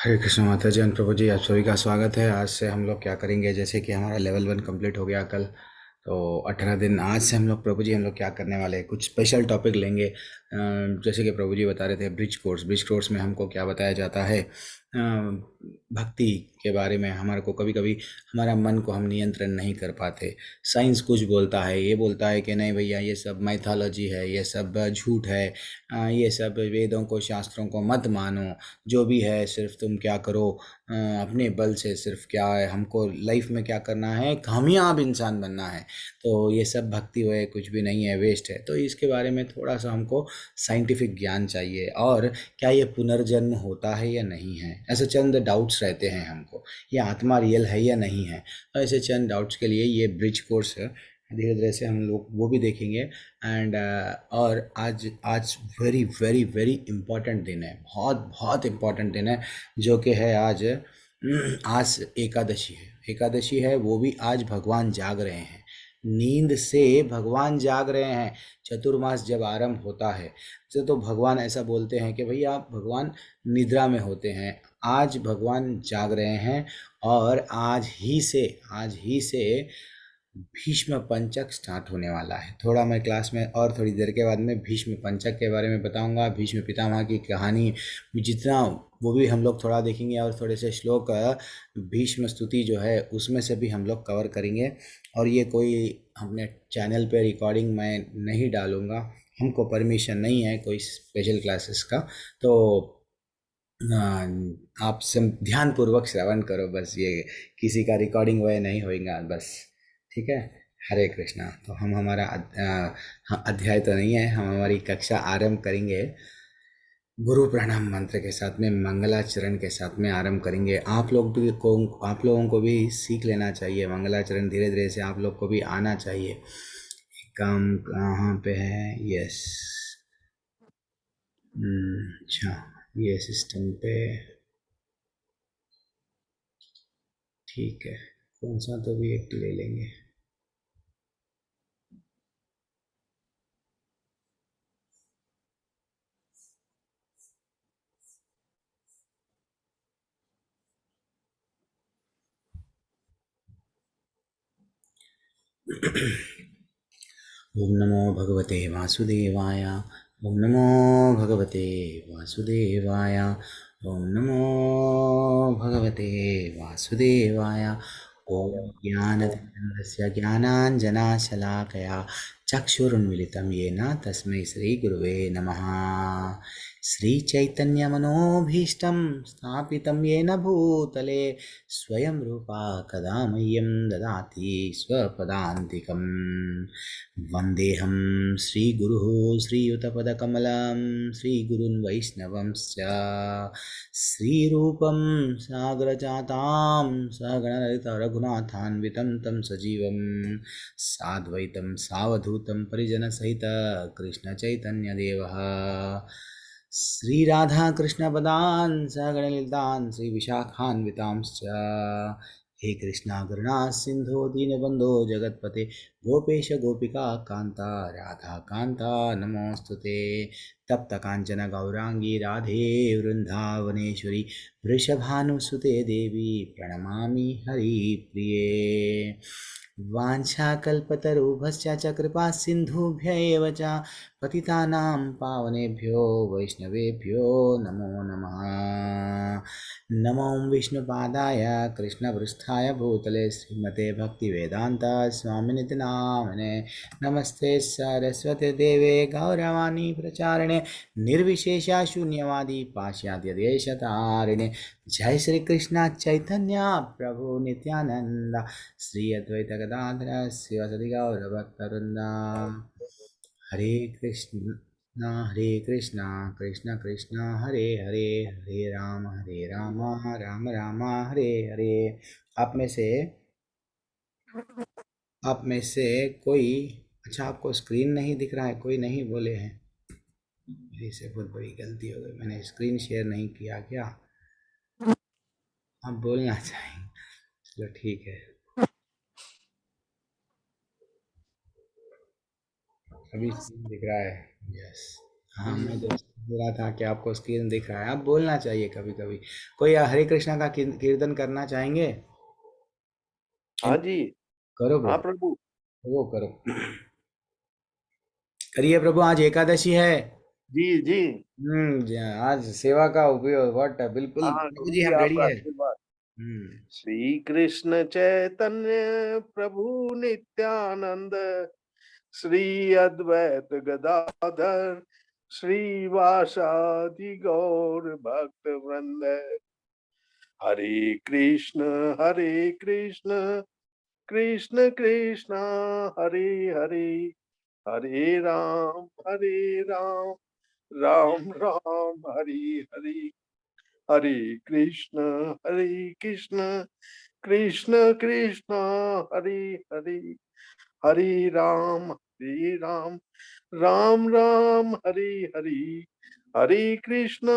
हरे कृष्ण माता जी, प्रभु जी, आप सभी का स्वागत है। आज से हम लोग क्या करेंगे, जैसे कि हमारा लेवल 1 कंप्लीट हो गया कल, तो 18 दिन आज से हम लोग, प्रभु जी, हम लोग क्या करने वाले हैं, कुछ स्पेशल टॉपिक लेंगे। जैसे कि प्रभु जी बता रहे थे, ब्रिज कोर्स में हमको क्या बताया जाता है, भक्ति के बारे में। हमारे को कभी कभी हमारा मन को हम नियंत्रण नहीं कर पाते। साइंस कुछ बोलता है, ये बोलता है कि नहीं भैया, ये सब माइथोलॉजी है, ये सब झूठ है, ये सब वेदों को, शास्त्रों को मत मानो। जो भी है सिर्फ तुम क्या करो, अपने बल से सिर्फ क्या है, हमको लाइफ में क्या करना है, कामयाब इंसान बनना है। तो ये सब भक्ति हुए कुछ भी नहीं है, वेस्ट है। तो इसके बारे में थोड़ा सा हमको साइंटिफिक ज्ञान चाहिए। और क्या ये पुनर्जन्म होता है या नहीं है, ऐसे चंद डाउट्स रहते हैं हमको। ये आत्मा रियल है या नहीं है, तो ऐसे चंद डाउट्स के लिए ये ब्रिज कोर्स है। धीरे धीरे से हम लोग वो भी देखेंगे। एंड और आज आज वेरी वेरी वेरी इम्पॉर्टेंट दिन है, बहुत बहुत इम्पॉर्टेंट दिन है, जो कि है आज। आज एकादशी है, एकादशी है, वो भी आज भगवान जाग रहे हैं। नींद से भगवान जाग रहे हैं। चतुर्मास जब आरंभ होता है तो भगवान ऐसा बोलते हैं कि भैया, भगवान निद्रा में होते हैं। आज भगवान जाग रहे हैं। और आज ही से भीष्म पंचक स्टार्ट होने वाला है। थोड़ा मैं क्लास में और थोड़ी देर के बाद में भीष्म पंचक के बारे में बताऊंगा, भीष्म पितामह की कहानी जितना, वो भी हम लोग थोड़ा देखेंगे। और थोड़े से श्लोक भीष्म स्तुति जो है उसमें से भी हम लोग कवर करेंगे। और ये कोई अपने चैनल पे रिकॉर्डिंग मैं नहीं डालूंगा, हमको परमिशन नहीं है कोई स्पेशल क्लासेस का। तो आप सब ध्यान पूर्वक श्रवण करो बस, ये किसी का रिकॉर्डिंग वह नहीं होएगा बस। ठीक है। हरे कृष्णा। तो हम हमारा हाँ, अध्याय तो नहीं है, हम हमारी कक्षा आरंभ करेंगे गुरु प्रणाम मंत्र के साथ में, मंगलाचरण के साथ में आरंभ करेंगे। आप लोगों को भी सीख लेना चाहिए मंगलाचरण, धीरे धीरे से आप लोग को भी आना चाहिए। काम कहाँ पे है, यस। अच्छा, ये सिस्टम पे ठीक है। कौन सा तो भी एक ले लेंगे। ओम नमो भगवते वासुदेवाय। ओम नमो भगवते वासुदेवाय। ओम नमो भगवते वासुदेवाय। ओम ज्ञानतिमिरस्य ज्ञानाञ्जनशलाकया चक्षुरुन्मिलितं येन तस्मै श्रीगुरुवे नमः। श्रीचैतन्यमनोभीष्टं स्थापितं येन भूतले स्वयं रूपा कदा मह्यं ददाति स्वपदान्तिकम्। वन्देऽहं श्रीगुरुः श्रीयुतपदकमलं श्रीगुरुन् वैष्णवंश्च श्रीरूपं सागरजातां सहगणललिता रघुनाथान्वितं तं सजीवं साद्वैतं सावधूतं परिजनसहितं कृष्णचैतन्यदेवः श्रीराधाकृष्णपदान् सहगणललितान् श्रीविशाखान्वितांश्च। हे कृष्णा करुणा सिंधु दीनबंधो जगतपते गोपेश गोपिका कांता राधा कांता नमोस्तुते। तप्त कांचन गौरांगी राधे वृंदावनेश्वरी वृषभानुसुते देवी प्रणमामि हरिप्रिये। वाञ्छाकल्पतरुभ्यश्च च कृपा सिन्धुभ्य एव च पतितानां पावनेभ्यो वैष्णवेभ्यो नमो नमः। नमो विष्णुपादाय कृष्णपृष्ठाय भूतले श्रीमते भक्तिवेदान्त स्वामिनिति नामिने। नमस्ते सरस्वती देवे गौरवाणी प्रचारिणे निर्विशेषा शून्यवादी पाश्चात्यदेशतारिणे। जय श्री कृष्ण चैतन्य प्रभु नित्यानंद श्री अद्वैत गदाधर शिवसदि गौरभक्तवृंदा। हरे कृष्ण हरे कृष्णा कृष्ण कृष्ण हरे हरे, हरे राम राम राम हरे हरे। आप में से आप में से कोई, अच्छा आपको स्क्रीन नहीं दिख रहा है, कोई नहीं बोले हैं। मेरी से बहुत बड़ी गलती हो गई, मैंने स्क्रीन शेयर नहीं किया क्या। आप बोलना चाहेंगे, चलो ठीक है। अभी स्क्रीन दिख रहा है, यस। हाँ, मैं दोस्त रहा था कि आपको स्क्रीन दिख रहा है, आप बोलना चाहिए कभी कभी। कोई हरे कृष्णा का कीर्तन करना चाहेंगे? हाँ जी। करो हाँ प्रभु, प्रभु। वो करो। करिए प्रभु, आज एकादशी है। जी जी। आज सेवा का उपयोग व्हाट, बिल्कुल हाँ प्रभु गुरु जी जी, हम रेडी आपका है। आशीर्वाद। हम्म। श्री कृष्ण चैतन्य प्रभु नित्यानंद, श्री अद्वैत गदाधर श्रीवासादि गौर भक्त वृंद। हरे कृष्ण कृष्ण कृष्ण हरे हरे, हरे राम राम राम हरे हरे। हरे कृष्ण कृष्ण कृष्ण हरे हरे, हरे राम राम राम हरे हरे। हरे कृष्ण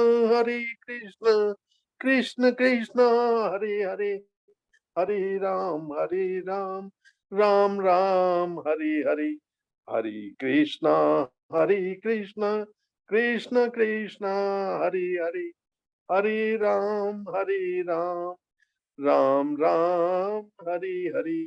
कृष्ण कृष्ण हरे हरे, हरे राम राम राम हरे हरे। हरे कृष्ण कृष्ण कृष्ण हरे हरे, हरे राम राम राम हरे हरे।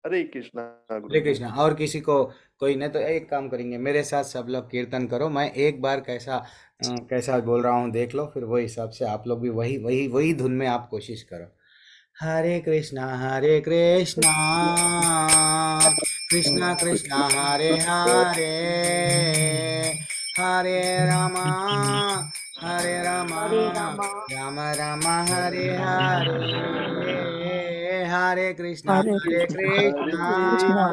हरे कृष्णा हरे गुरु जी। कृष्णा। और किसी को, कोई नहीं तो एक काम करेंगे, मेरे साथ सब लोग कीर्तन करो, मैं एक बार कैसा बोल रहा हूँ देख लो, फिर वही हिसाब से आप लोग भी वही वही वही धुन में आप कोशिश करो। हरे कृष्णा कृष्णा कृष्णा हरे हरे, हरे रामा हरे रामा हरे रामा राम राम हरे हरे, हरे कृष्णा हरे कृष्णा हरे कृष्णा कृष्णा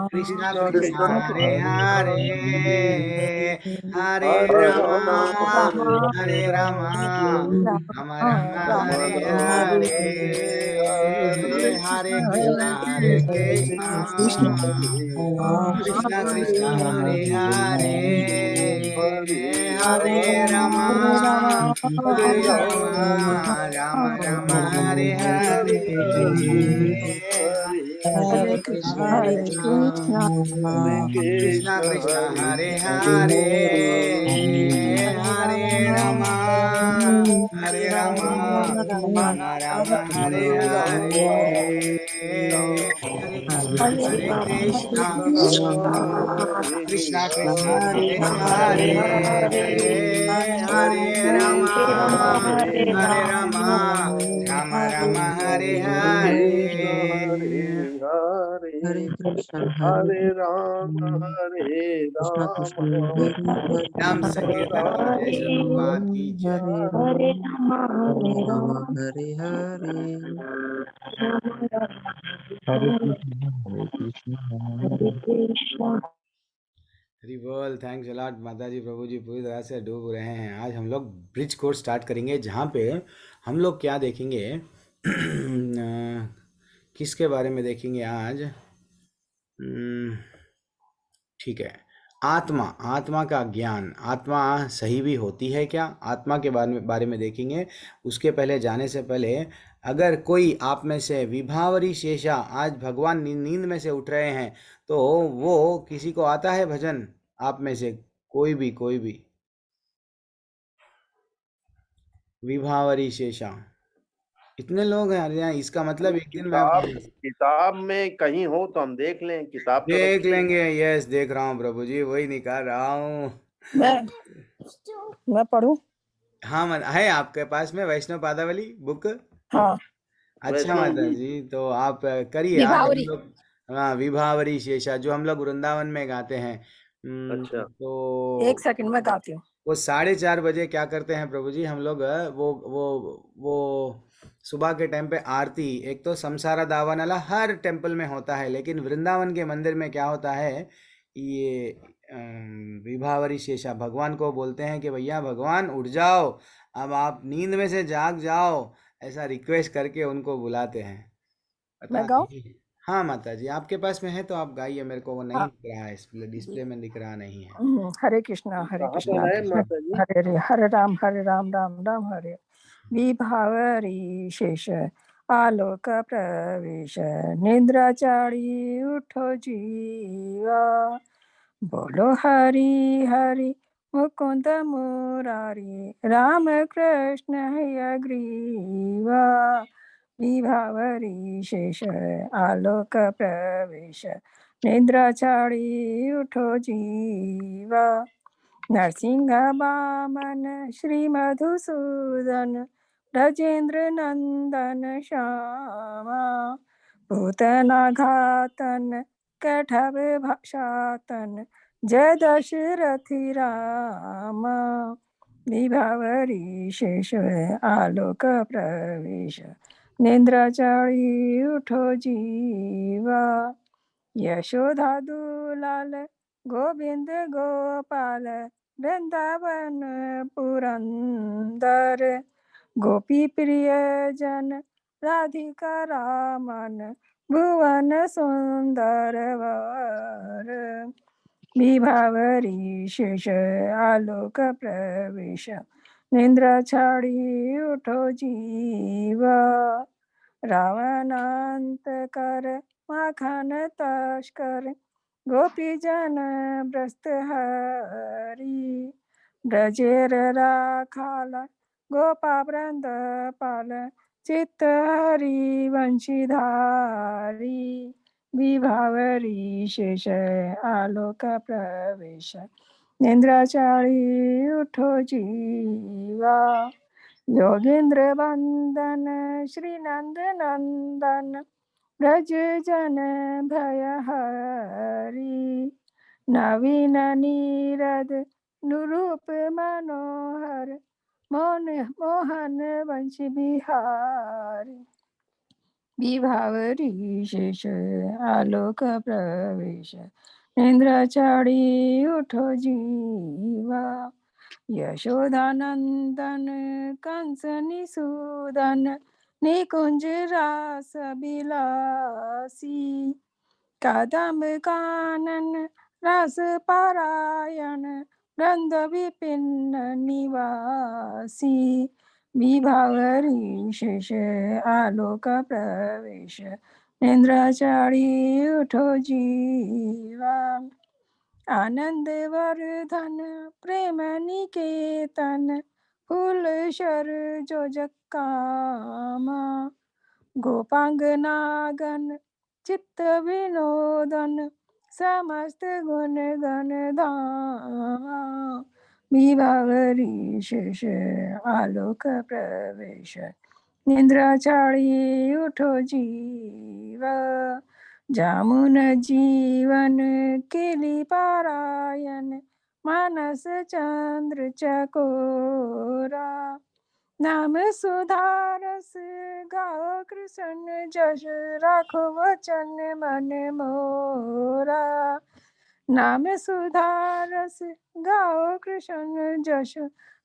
कृष्णा कृष्णा कृष्ण कृष्णा हरे हरे हरे, हरे, हरे हरे रामा राम हरे रामा हरे राम राम राम हरे राम हरे, हरे हरे हरे। कृष्णा कृष्णा कृष्णा कृष्णा हरे हरे हरे, राम हरे रामा हरे रामा हरे हरे रामा राम राम हरे हरे, हरे हरे कृष्णा हरे कृष्णा कृष्णा कृष्णा कृष्णा हरे हरे कृष्ण हरे, हरे हरे रामा हरे हरे रामा रामा राम राम हरे हरे राम हरे, हरे हरे रामा हरे कृष्णा कृष्णा कृष्णा कृष्णा कृष्णा हरे कृष्णा हरे, हरे हरे हरे रामा हरे रामा हरे रामा राम राम हरे हरे। हरे हरे राम नाम संकीर्तन की जय श्री प्रभुपाद की जय। हरे रामा हरे रामा हरे हरे। हरे कृष्णा। हरि बोल, थैंक्स अ लॉट माता जी। प्रभु जी पूरी तरह से डूब रहे हैं। आज हम लोग ब्रिज कोर्स स्टार्ट करेंगे, जहाँ पे हम लोग क्या देखेंगे किसके बारे में देखेंगे आज? हम्म, ठीक है। आत्मा, आत्मा का ज्ञान, आत्मा सही भी होती है क्या, आत्मा के बारे में देखेंगे। उसके पहले, जाने से पहले, अगर कोई आप में से विभावरी शेषा आज भगवान नींद में से उठ रहे हैं, तो वो किसी को आता है भजन? आप में से कोई भी विभावरी शेषा, इतने लोग हैं यहाँ, इसका मतलब एक दिन मैं किताब में कहीं हो तो हम देख लें, किताब तो देख रखी है। लेंगे। यस, देख रहा हूँ प्रभु जी, वही निकाल रहा हूँ। मैं मैं पढ़ूं? हाँ, मन है आपके पास में वैष्णव पादावली बुक? हाँ। अच्छा वैष्णव माता जी। जी, तो आप करिए, आज हम विभावरी। लोग, हाँ, विभावरी शेषा जो हम लोग वृंदावन में गाते हैं। अच्छा। एक तो सेकंड में गाती हूँ। वो 4:30 बजे क्या करते हैं प्रभु जी, हम लोग वो सुबह के टाइम पे आरती, एक तो समसारा दावानला हर टेम्पल में होता है, लेकिन वृंदावन के मंदिर में क्या होता है, ये विभावरी शेषा भगवान को बोलते हैं कि भैया भगवान उठ जाओ, अब आप नींद में से जाग जाओ, ऐसा रिक्वेस्ट करके उनको बुलाते हैं। पता मैं गाऊं? नहीं। हाँ माता जी, आपके पास में है तो आप गाइए, मेरे को वो नहीं हाँ। दिख रहा है, डिस्प्ले में दिख रहा नहीं है। हरे कृष्णा कहाँ कृष्ण पर है माता जी? हरे हरे, हरे राम राम राम हरे। विभावरी शेष आलोक प्रवेश, निद्राचारी उठो जीवा, बोलो हरि हरि मुकुंद मुरारी राम कृष्ण हयग्रीवा विभावरी शेष आलोक प्रवेश निद्राचारी उठो जीवा नरसिंह वामन श्री मधुसूदन ब्रजेंद्र नंदन श्यामा पूतना घातन कठव शातन जय दशरथि राम विभावरी शेष आलोक प्रवेश निद्राचारी उठो जीवा यशोदा दुलाल गोविंद गोपाल वृंदावन पुरंदर गोपी प्रिय जन राधिका रामन भुवन सुंदर वर विभावरी शेष आलोक प्रवेश निद्रा छाड़ी उठो जीवा रावणांत कर माखन तस्कर गोपी जन ब्रस्त हरी ब्रजेर राखाला गोपा वृंद पाल चित्त हरी वंशीधारी विभावरी शेष आलोक प्रवेश निद्राचारी उठो जीवा योगेंद्र वंदन श्री नंद नंदन ब्रज जन भय हरी नवीन नीरद निरूप मनोहर मोहन वंश बिहारी विभावरी शेष आलोक प्रवेश इंद्रचारी उठो जीवा यशोदानंदन कंस निसूदन निकुंज रास बिलासी कदम कानन रस पारायण वृंद विपिन निवासी विभावरी शेष आलोक प्रवेश इंद्राचारी उठो जीवा आनंद वर्धन प्रेम निकेतन फूल शर जो जकामा गोपांग नागन चित्त विनोदन समस्त गुण गण धामा विभावरी शेष आलोक प्रवेश निद्राचारी उठो जीवा जामुन जीवन केली पारायण मानस चंद्र चकोरा नाम सुधारस गाओ कृष्ण जश राखो वचन मन मोरा नाम सुधारस गाओ कृष्ण जश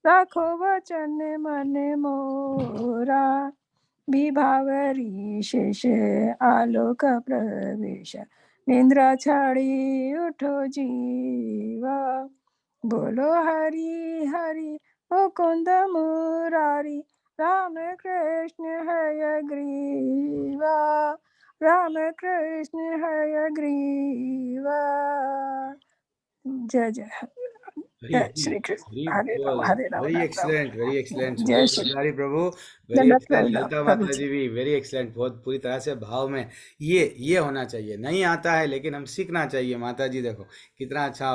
राखो वचन मन मोरा विभावरी शेष आलोक प्रवेश निद्रा छाड़ी उठो जीवा बोलो हरि हरि मुकुंद मुरारी राम कृष्ण हय ग्रीवा राम कृष्ण हय ग्रीवा जय जय जय श्री कृष्ण हरे Ram very Ram Ram excellent, very excellent, जय जय श्री श्री प्रभु। वेरी दंडवत एक्सलेंट प्रभु ललिता प्रभु माता जी जी भी वेरी एक्सलेंट, बहुत पूरी तरह से भाव में। ये होना चाहिए, नहीं आता है लेकिन हम सीखना चाहिए। माता जी देखो कितना अच्छा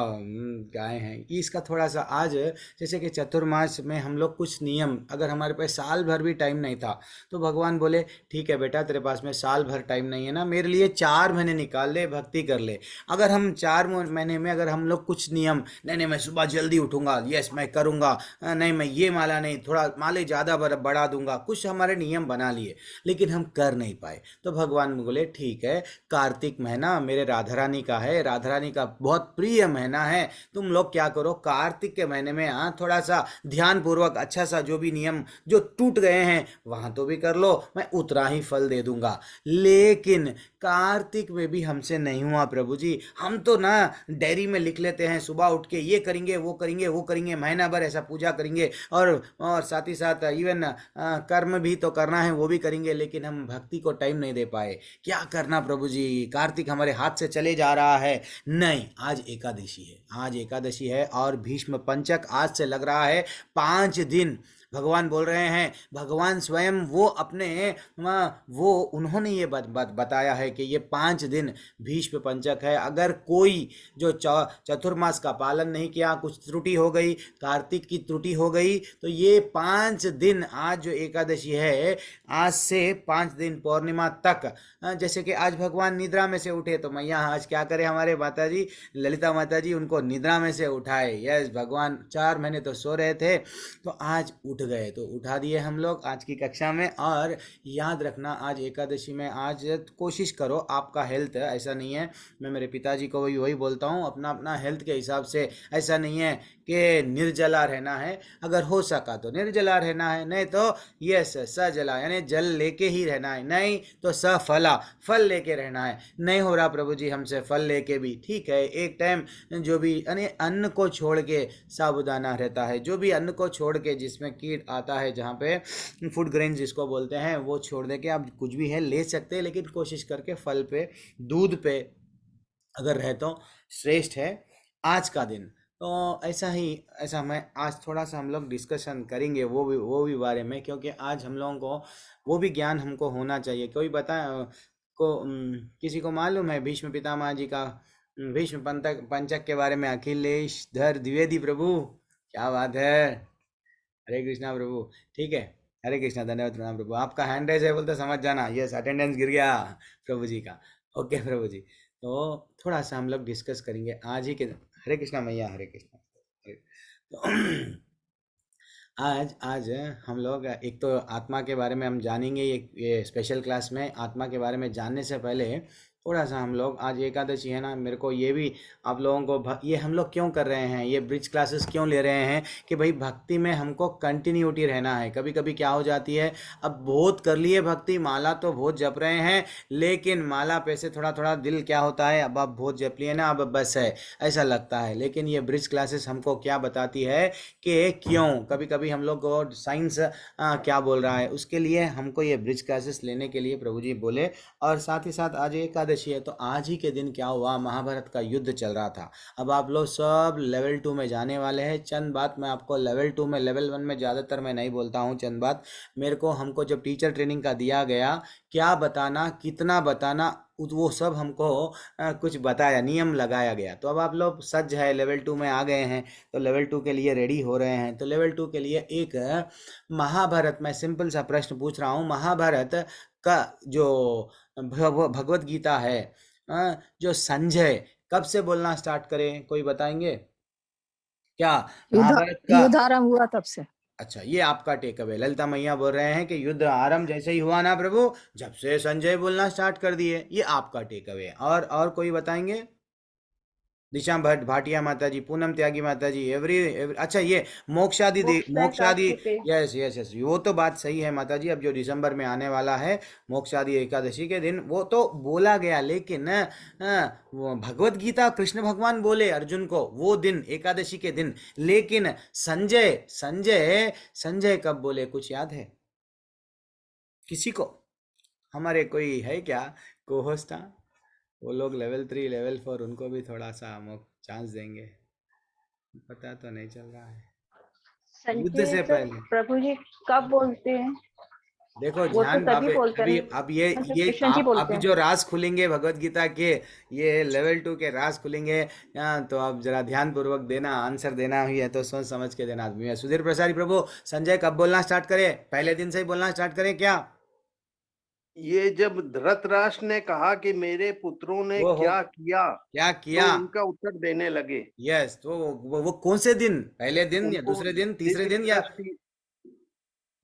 गाए हैं कि इसका थोड़ा सा आज जैसे कि चतुर्मास में हम लोग कुछ नियम, अगर हमारे पास साल भर भी टाइम नहीं था तो भगवान बोले ठीक है बेटा तेरे पास में साल भर टाइम नहीं है ना, मेरे लिए 4 महीने निकाल ले, भक्ति कर ले। अगर हम 4 महीने में अगर हम लोग कुछ नियम, नहीं नहीं मैं सुबह जल्दी उठूंगा, यस मैं करूंगा, नहीं मैं ये माला नहीं, थोड़ा माले ज़्यादा बढ़ा दूंगा, कुछ हमारे नियम बना लिए लेकिन हम कर नहीं पाए, तो भगवान बोले ठीक है कार्तिक महीना मेरे राधा रानी का है, राधा रानी का बहुत प्रिय महीना है, तुम लोग क्या करो कार्तिक के महीने में थोड़ा सा ध्यान पूर्वक अच्छा सा जो भी नियम जो टूट गए हैं वहां तो भी कर लो, मैं उतना ही फल दे दूंगा। लेकिन कार्तिक में भी हमसे नहीं हुआ प्रभु जी, हम तो ना डायरी में लिख लेते हैं सुबह उठ के ये करेंगे वो करेंगे, वो करेंगे, महीना भर ऐसा पूजा करेंगे, और साथ ही साथ इवन कर्म भी तो करना है, वो भी करेंगे, लेकिन हम भक्ति को टाइम नहीं दे पाए। क्या करना प्रभु जी, कार्तिक हमारे हाथ से चले जा रहा है। नहीं, आज एकादशी है, आज एकादशी है, और भीष्म पंचक आज से लग रहा है 5 दिन। भगवान बोल रहे हैं, भगवान स्वयं वो अपने वो उन्होंने ये बताया है कि ये 5 दिन भीष्म पंचक है। अगर कोई जो चतुर्मास का पालन नहीं किया, कुछ त्रुटि हो गई, कार्तिक की त्रुटि हो गई, तो ये 5 दिन, आज जो एकादशी है, आज से 5 दिन पूर्णिमा तक, जैसे कि आज भगवान निद्रा में से उठे, तो मैया आज क्या करे, हमारे माता जी ललिता माता जी उनको निद्रा में से उठाए। यस, भगवान 4 महीने तो सो रहे थे, तो आज उठ गए, तो उठा दिए हम लोग आज की कक्षा में। और याद रखना, आज एकादशी में आज कोशिश करो, आपका हेल्थ, ऐसा नहीं है, मैं मेरे पिताजी को वही बोलता हूँ, अपना अपना हेल्थ के हिसाब से, ऐसा नहीं है कि निर्जला रहना है, अगर हो सका तो निर्जला रहना है, नहीं तो यस सजला, यानी जल लेके ही रहना है, नहीं तो सफला, फल लेके रहना है। नहीं हो रहा प्रभु जी हमसे फल लेके भी, ठीक है, एक टाइम जो भी यानी अन्न को छोड़ के साबुदाना रहता है, जो भी अन्न को छोड़ के, जिसमें कीट आता है, जहाँ पे फूड ग्रेन जिसको बोलते हैं, वो छोड़ दे के आप कुछ भी है ले सकते हैं, लेकिन कोशिश करके फल पे, दूध पे अगर रहे तो श्रेष्ठ है आज का दिन। तो ऐसा मैं आज थोड़ा सा हम लोग डिस्कशन करेंगे वो भी बारे में, क्योंकि आज हम लोगों को वो भी ज्ञान हमको होना चाहिए। कोई किसी को मालूम है भीष्म पितामह जी का, भीष्म पंचक के बारे में? अखिलेश धर द्विवेदी प्रभु, क्या बात है, हरे कृष्णा प्रभु, ठीक है, हरे कृष्णा, धन्यवाद, प्रणाम प्रभु। आपका हैंड रेज है बोलते समझ जाना, यस, अटेंडेंस गिर गया प्रभु जी का, ओके प्रभु जी। तो थोड़ा सा हम लोग डिस्कस करेंगे आज ही के, हरे कृष्णा मैया, हरे कृष्णा। तो आज हम लोग एक तो आत्मा के बारे में हम जानेंगे, ये स्पेशल क्लास में आत्मा के बारे में जानने से पहले थोड़ा सा हम लोग, आज एकादशी है ना, मेरे को ये भी आप लोगों को ये हम लोग क्यों कर रहे हैं, ये ब्रिज क्लासेस क्यों ले रहे हैं, कि भाई भक्ति में हमको कंटिन्यूटी रहना है। कभी कभी क्या हो जाती है, अब बहुत कर लिए भक्ति, माला तो बहुत जप रहे हैं, लेकिन माला पे से थोड़ा थोड़ा दिल क्या होता है, अब आप बहुत जप लिए ना, अब बस है, ऐसा लगता है। लेकिन ये ब्रिज क्लासेस हमको क्या बताती है कि क्यों, कभी कभी हम लोग को साइंस क्या बोल रहा है, उसके लिए हमको ये ब्रिज क्लासेस लेने के लिए प्रभु जी बोले। और साथ ही साथ आज एकादशी है, तो आज ही के दिन क्या हुआ, महाभारत का युद्ध चल रहा था। अब आप लोग सब लेवल 2 में जाने वाले हैं। चंद बात मैं आपको लेवल 2 में, लेवल 1 में ज़्यादातर मैं नहीं बोलता हूँ, चंद बात मेरे को, हमको जब टीचर ट्रेनिंग का दिया गया, क्या बताना, कितना बताना, वो सब हमको कुछ बताया, नियम लगाया गया। तो अब आप लोग सज्ज है, लेवल 2 में आ गए हैं, तो लेवल 2 के लिए रेडी हो रहे हैं। तो लेवल 2 के लिए एक महाभारत, मैं सिंपल सा प्रश्न पूछ रहा हूँ, महाभारत का जो भगवत गीता है, जो संजय कब से बोलना स्टार्ट करें, कोई बताएंगे क्या? महाभारत का युद्ध आरंभ हुआ तब से। अच्छा, ये आपका टेक अवे, ललिता मैया बोल रहे हैं कि युद्ध आरंभ जैसे ही हुआ ना प्रभु, जब से संजय बोलना स्टार्ट कर दिए, ये आपका टेक अवे। और कोई बताएंगे? दिशा भट्ट भाटिया माता जी, पूनम त्यागी माता जी, एवरी अच्छा, ये मोक्षादि यस यस यस, वो तो बात सही है माता जी। अब जो दिसंबर में आने वाला है मोक्षादि एकादशी के दिन, वो तो बोला गया, लेकिन वो भगवत गीता कृष्ण भगवान बोले अर्जुन को वो दिन, एकादशी के दिन, लेकिन संजय संजय संजय कब बोले, कुछ याद है किसी को? हमारे कोई है क्या कोहोस्टा? वो लोग लेवल 3 लेवल 4, उनको भी थोड़ा सा हम चांस देंगे, पता तो नहीं चल रहा है युद्ध से पहले। प्रभु जी कब बोलते हैं? देखो वो तो ध्यान, तभी बोलते हैं, अब ये कृष्ण जी आप बोलते अभी हैं। जो राज खुलेंगे भगवत गीता के, ये लेवल 2 के राज खुलेंगे, तो आप जरा ध्यान पूर्वक देना, आंसर देना ही है तो सोच समझ के देना आदमी है। सुधीर प्रसारी प्रभु, संजय कब बोलना स्टार्ट करे, पहले दिन से ही बोलना स्टार्ट करें क्या? ये जब धृतराष्ट्र ने कहा कि मेरे पुत्रों ने वो क्या किया, क्या किया, तो उनका उत्तर देने लगे। यस, तो वो कौन से दिन, पहले दिन या उनको दूसरे दिन, तीसरे दिन, या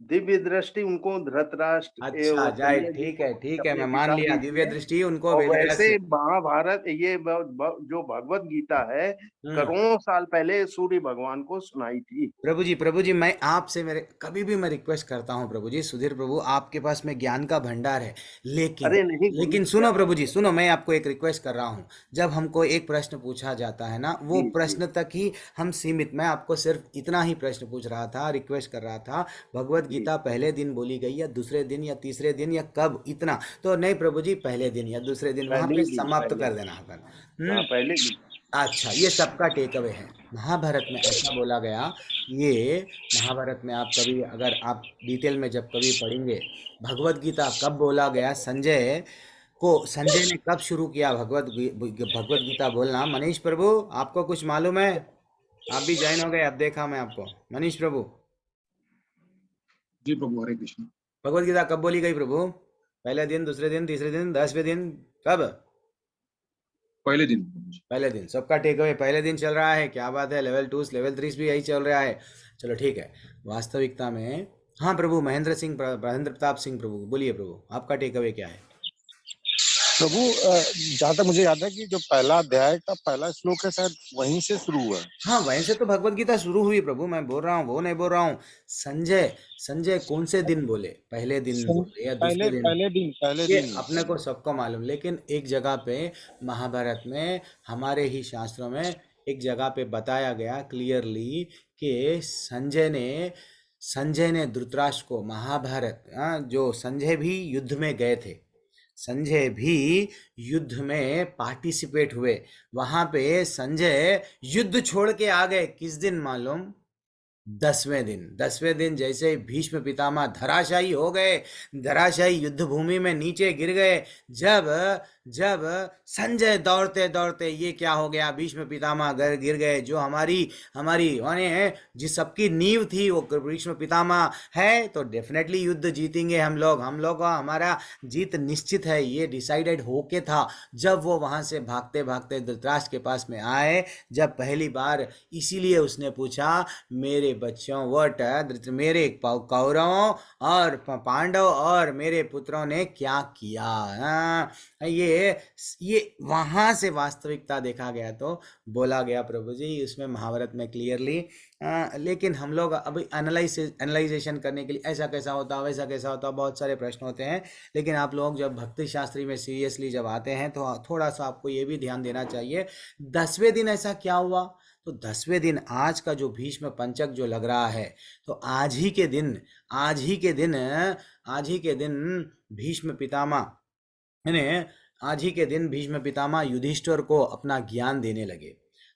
दिव्य दृष्टि उनको धृतराष्ट्र अच्छा, जाए, संजय जी को ठीक है, अपने मैं मान लिया, पिताजी दिव्य दिए। दृष्टि उनको और वेद व्यास। वैसे महाभारत ये जो भगवत गीता है हम्म। करोड़ों साल पहले सूर्य भगवान को सुनाई थी। प्रभु जी, मैं आपसे, मेरे कभी भी मैं रिक्वेस्ट करता हूँ प्रभु जी, सुधीर प्रभु, आपके पास में ज्ञान का भंडार है, लेकिन अरे नहीं गुरु लेकिन जी सुनो आप। प्रभु जी, सुनो, मैं आपको एक रिक्वेस्ट कर रहा हूँ। जब हमको एक प्रश्न पूछा जाता है ना, वो जी जी प्रश्न तक ही हम सीमित, मैं आपको सिर्फ इतना ही प्रश्न पूछ रहा था, रिक्वेस्ट कर रहा था, भगवत जी। गीता पहले दिन बोली गई या दूसरे दिन या तीसरे दिन या कब, इतना तो नहीं प्रभु जी, पहले दिन या दूसरे दिन वहां पहले पे ही दिन समाप्त पहले कर दिन। देना अपन। हाँ पहले दिन। अच्छा, ये सबका टेक अवे है। महाभारत में ऐसा बोला गया, ये महाभारत में आप कभी, अगर आप डिटेल में जब कभी पढ़ेंगे, भगवत गीता कब बोला गया, संजय ने कब शुरू किया भगवत गीता बोलना, मनीष प्रभु, आपको कुछ मालूम है? आप भी ज्वाइन हो गए, अब देखा मैं आपको, मनीष प्रभु, जी प्रभु, हरे कृष्ण। भगवत गीता कब बोली गई प्रभु? पहले दिन, दूसरे दिन, तीसरे दिन, 10वें दिन, कब? पहले दिन प्रभु जी। पहले दिन, सबका टेक अवे पहले दिन चल रहा है, क्या बात है, लेवल 2 लेवल 3 भी यही चल रहा है। चलो ठीक है, वास्तविकता में, हाँ प्रभु, महेंद्र प्रताप सिंह प्रभु, बोलिए प्रभु, आपका टेक अवे क्या है? प्रभु जहाँ तक मुझे याद है कि जो पहला अध्याय का पहला श्लोक है शायद वहीं से शुरू हुआ है। हाँ, वैसे तो भगवत गीता शुरू हुई प्रभु, मैं बोल रहा हूँ, वो नहीं बोल रहा हूँ। संजय कौन से दिन बोले, पहले दिन बोले या दूसरे दिन? पहले ये दिन अपने को सबको मालूम, लेकिन एक जगह पे महाभारत में, हमारे ही शास्त्रों में एक जगह पे बताया गया क्लियरली कि संजय ने धृतराष्ट्र को, महाभारत, जो संजय भी युद्ध में गए थे, संजय भी युद्ध में पार्टिसिपेट हुए, वहां पे संजय युद्ध छोड़ के आ गए, किस दिन मालूम? 10वें दिन जैसे ही भीष्म पितामह धराशायी हो गए, धराशायी युद्ध भूमि में नीचे गिर गए, जब जब संजय दौड़ते दौड़ते, ये क्या हो गया, भीष्म पितामह गिर गए, जो हमारी हमारी माने जिस सबकी नींव थी वो भीष्म पितामह है, तो डेफिनेटली युद्ध जीतेंगे हम लोग का हमारा जीत निश्चित है, ये डिसाइडेड होके था। जब वो वहां से भागते भागते धृतराष्ट्र के पास में आए, जब पहली बार, इसीलिए उसने पूछा, मेरे बच्चों, मेरे कौरवों और पांडव और मेरे पुत्रों ने क्या किया। ये वहां से वास्तविकता देखा गया, तो बोला गया प्रभु जी उसमें महाभारत में क्लियरली। लेकिन हम लोग अभी एनालाइजेशन करने के लिए, ऐसा कैसा होता, वैसा कैसा होता, बहुत सारे प्रश्न होते हैं, लेकिन आप लोग जब भक्ति शास्त्री में सीरियसली जब आते हैं, तो थोड़ा सा आपको ये भी ध्यान देना चाहिए, 10वें दिन ऐसा क्या हुआ। तो 10वें दिन, आज का जो भीष्म पंचक जो लग रहा है, तो आज ही के दिन भीष्म पितामह ने, आज ही के दिन भीष्म पितामह युधिष्ठिर को अपना ज्ञान देने लगे।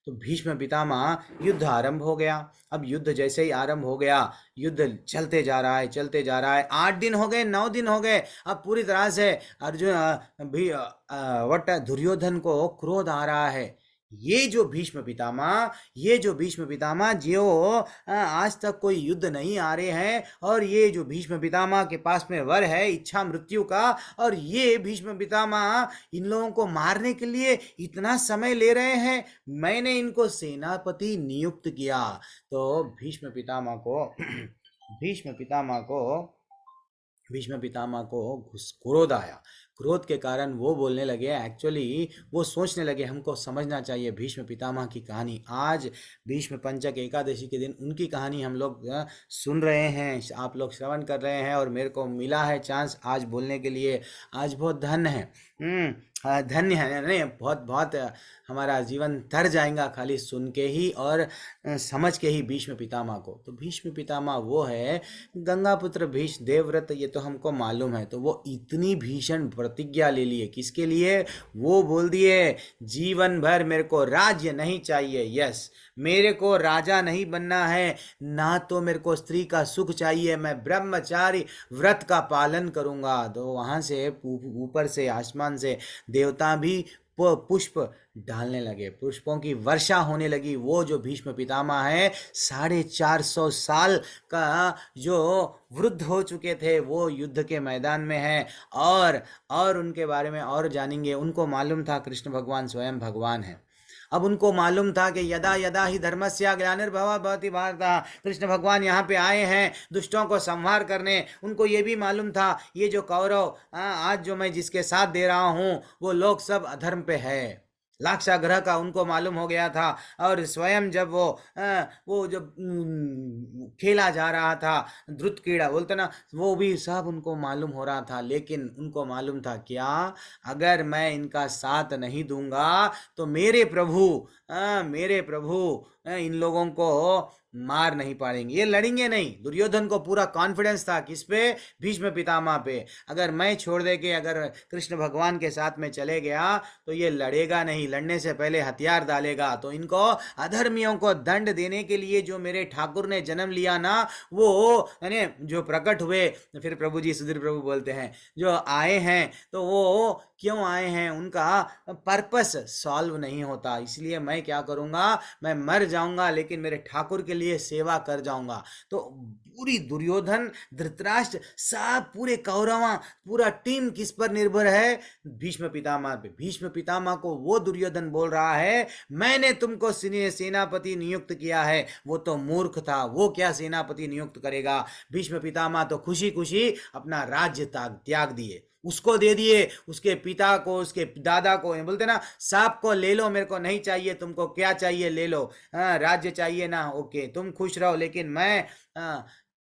तो भीष्म पितामह, युद्ध आरंभ हो गया। अब युद्ध जैसे ही आरंभ हो गया, युद्ध चलते जा रहा है, 8 दिन हो गए, 9 दिन हो गए, अब पूरी तरह से अर्जुन भी दुर्योधन को क्रोध आ रहा है। ये जो भीष्म पितामह जो आज तक कोई युद्ध नहीं आ रहे हैं, और ये जो भीष्म पितामह के पास में वर है इच्छा मृत्यु का, और ये भीष्म पितामह इन लोगों को मारने के लिए इतना समय ले रहे हैं, मैंने इनको सेनापति नियुक्त किया। तो भीष्म पितामह को क्रोध आया। क्रोध के कारण वो बोलने लगे, एक्चुअली वो सोचने लगे, हमको समझना चाहिए भीष्म पितामह की कहानी। आज भीष्म पंचक एकादशी के दिन उनकी कहानी हम लोग सुन रहे हैं, आप लोग श्रवण कर रहे हैं, और मेरे को मिला है चांस आज बोलने के लिए। आज बहुत धन्य है, धन्य है, नहीं, बहुत हमारा जीवन तर जाएगा खाली सुन के ही और समझ के ही भीष्म पितामह को। तो भीष्म पितामह वो है गंगापुत्र भीष्म देवव्रत, ये तो हमको मालूम है। तो वो इतनी भीषण प्रतिज्ञा ले लिए, किसके लिए? वो बोल दिए, जीवन भर मेरे को राज्य नहीं चाहिए, यस, मेरे को राजा नहीं बनना है, ना तो मेरे को स्त्री का सुख चाहिए, मैं ब्रह्मचारी व्रत का पालन करूंगा। तो वहां से ऊपर से, आसमान से देवता भी पुष्प डालने लगे, पुष्पों की वर्षा होने लगी। वो जो भीष्म पितामह है, 450 साल का जो वृद्ध हो चुके थे, वो युद्ध के मैदान में है। और उनके बारे में और जानेंगे। उनको मालूम था कृष्ण भगवान स्वयं भगवान है, अब उनको मालूम था कि यदा यदा ही धर्मस्य ग्लानिर्भवति भारत, कृष्ण भगवान यहाँ पे आए हैं दुष्टों को संहार करने। उनको ये भी मालूम था ये जो कौरव आज जो मैं जिसके साथ दे रहा हूँ वो लोग सब अधर्म पे है, लाक्षागृह का उनको मालूम हो गया था। और स्वयं जब वो जब खेला जा रहा था द्रुत क्रीड़ा बोलते ना, वो भी सब उनको मालूम हो रहा था। लेकिन उनको मालूम था क्या, अगर मैं इनका साथ नहीं दूंगा तो मेरे प्रभु इन लोगों को मार नहीं पाएंगे, ये लड़ेंगे नहीं। दुर्योधन को पूरा कॉन्फिडेंस था किस पे, भीष्म पितामह पे। अगर मैं छोड़ दे के अगर कृष्ण भगवान के साथ में चले गया तो ये लड़ेगा नहीं, लड़ने से पहले हथियार डालेगा। तो इनको अधर्मियों को दंड देने के लिए जो मेरे ठाकुर ने जन्म लिया ना, वो यानी जो प्रकट हुए, फिर प्रभु जी सुधीर प्रभु बोलते हैं जो आए हैं तो वो क्यों आए हैं, उनका पर्पस सॉल्व नहीं होता। इसलिए मैं क्या करूंगा, मैं मर जाऊंगा लेकिन मेरे ठाकुर के लिए सेवा कर जाऊंगा। तो पूरी दुर्योधन धृतराष्ट्र सब पूरे कौरवा पूरा टीम किस पर निर्भर है, भीष्म पितामह पे। भीष्म पितामह को वो दुर्योधन बोल रहा है मैंने तुमको सेनापति नियुक्त किया है। वो तो मूर्ख था, वो क्या सेनापति नियुक्त करेगा। भीष्म पितामह तो खुशी खुशी अपना राज्य त्याग दिए, उसको दे दिए, उसके पिता को, उसके दादा को। बोलते ना सांप को ले लो, मेरे को नहीं चाहिए, तुमको क्या चाहिए ले लो, राज्य चाहिए ना, ओके तुम खुश रहो लेकिन मैं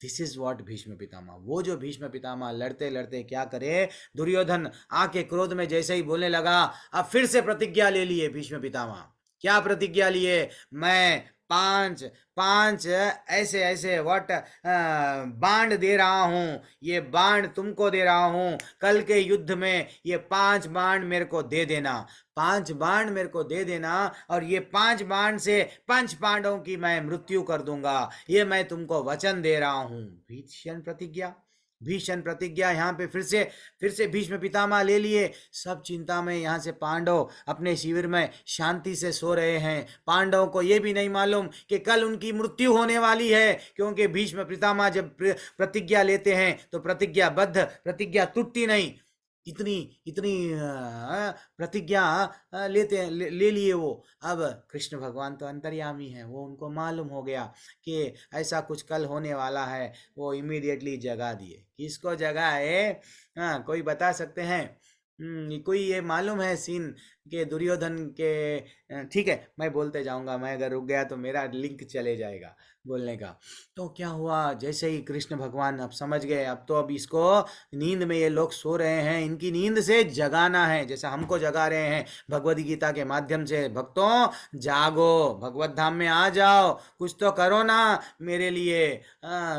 this is what Bhishma Pitamah. वो जो भीष्म पितामह लड़ते लड़ते क्या करे, दुर्योधन आके क्रोध में जैसे ही बोलने लगा, अब फिर से प्रतिज्ञा ले लिए भीष्म पितामह। क्या प्रतिज्ञा लिए, मैं पांच ऐसे ऐसे बाण दे रहा हूं, ये बाण तुमको दे रहा हूं, कल के युद्ध में ये 5 बाण मेरे को दे देना, 5 बाण मेरे को दे देना, और ये 5 बाण से 5 पांडवों की मैं मृत्यु कर दूंगा, ये मैं तुमको वचन दे रहा हूं। भीषण प्रतिज्ञा यहाँ पे फिर से भीष्म पितामह ले लिए। सब चिंता में यहाँ से पांडव अपने शिविर में शांति से सो रहे हैं। पांडवों को ये भी नहीं मालूम कि कल उनकी मृत्यु होने वाली है, क्योंकि भीष्म पितामह जब प्रतिज्ञा लेते हैं तो प्रतिज्ञा टूटती नहीं। इतनी प्रतिज्ञा ले लिए वो। अब कृष्ण भगवान तो अंतर्यामी है, वो उनको मालूम हो गया कि ऐसा कुछ कल होने वाला है। वो इमीडिएटली जगा दिए। किसको जगाए, कोई बता सकते हैं? कोई ये मालूम है सीन के दुर्योधन के? ठीक है मैं बोलते जाऊंगा, मैं अगर रुक गया तो मेरा लिंक चले जाएगा बोलने का। तो क्या हुआ, जैसे ही कृष्ण भगवान अब समझ गए, अब इसको नींद में, ये लोग सो रहे हैं, इनकी नींद से जगाना है, जैसा हमको जगा रहे हैं भगवद गीता के माध्यम से। भक्तों जागो, भगवत धाम में आ जाओ, कुछ तो करो ना मेरे लिए।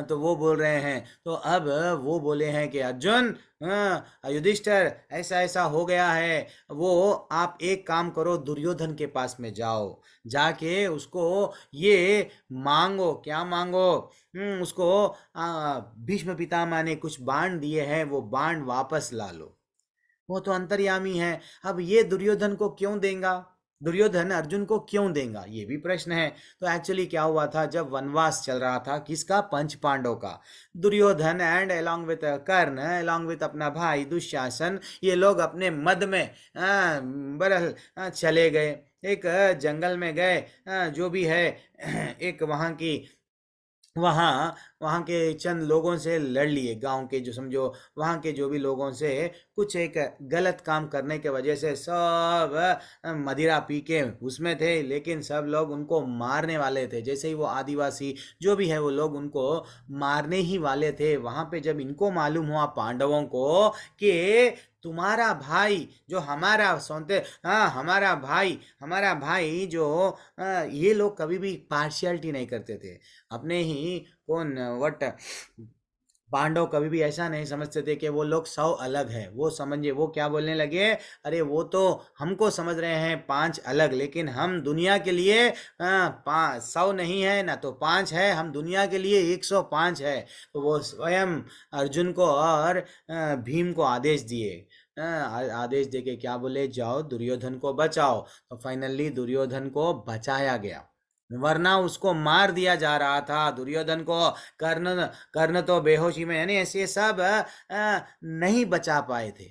तो वो बोल रहे हैं। तो अब वो बोले हैं कि अर्जुन, युधिष्ठिर ऐसा ऐसा हो गया है, वो आप एक काम करो, दुर्योधन के पास में जाओ, जाके उसको ये मांगो। क्या मांगो? उसको भीष्म पितामह ने कुछ बाण दिए हैं, वो बाण वापस ला लो। वो तो अंतर्यामी है, अब ये दुर्योधन को क्यों देगा, दुर्योधन अर्जुन को क्यों देगा, ये भी प्रश्न है। तो एक्चुअली क्या हुआ था, जब वनवास चल रहा था किसका, पंच पांडव का, Duryodhan and along with Karna, along with अपना भाई दुशासन, ये लोग अपने मद में बरल चले गए, एक जंगल में गए, जो भी है एक वहाँ के चंद लोगों से लड़ लिए, गांव के जो समझो वहाँ के जो भी लोगों से कुछ एक गलत काम करने के वजह से सब मदिरा पी के उसमें थे, लेकिन सब लोग उनको मारने वाले थे। जैसे ही वो आदिवासी जो भी है वो लोग उनको मारने ही वाले थे। वहाँ पे जब इनको मालूम हुआ पांडवों को कि तुम्हारा भाई जो हमारा सौंते हमारा भाई जो ये लोग कभी भी पार्शियलिटी नहीं करते थे अपने ही पांडव कभी भी ऐसा नहीं समझते थे कि वो लोग 100 अलग है। वो समझे, वो क्या बोलने लगे, अरे वो तो हमको समझ रहे हैं 5 अलग, लेकिन हम दुनिया के लिए 100 नहीं है ना तो 5 है, हम दुनिया के लिए 105 है। तो वो स्वयं अर्जुन को और भीम को आदेश दिए, आदेश देके क्या बोले, जाओ दुर्योधन को बचाओ। तो फाइनली दुर्योधन को बचाया गया, वरना उसको मार दिया जा रहा था। दुर्योधन को कर्ण तो बेहोशी में, यानी ऐसे सब नहीं बचा पाए थे।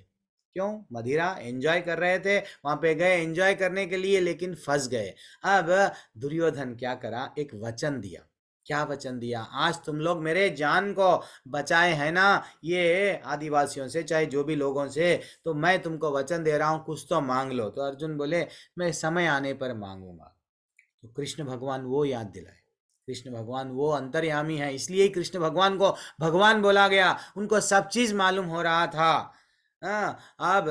क्यों? मदिरा एंजॉय कर रहे थे, वहां पे गए एंजॉय करने के लिए, लेकिन फंस गए। अब दुर्योधन क्या करा, एक वचन दिया। क्या वचन दिया? आज तुम लोग मेरे जान को बचाए हैं ना ये आदिवासियों से, चाहे जो भी लोगों से, तो मैं तुमको वचन दे रहा हूं, कुछ तो मांग लो। तो अर्जुन बोले मैं समय आने पर मांगूंगा। तो कृष्ण भगवान वो याद दिलाए। कृष्ण भगवान वो अंतर्यामी है, इसलिए ही कृष्ण भगवान को भगवान बोला गया। उनको सब चीज मालूम हो रहा था। अब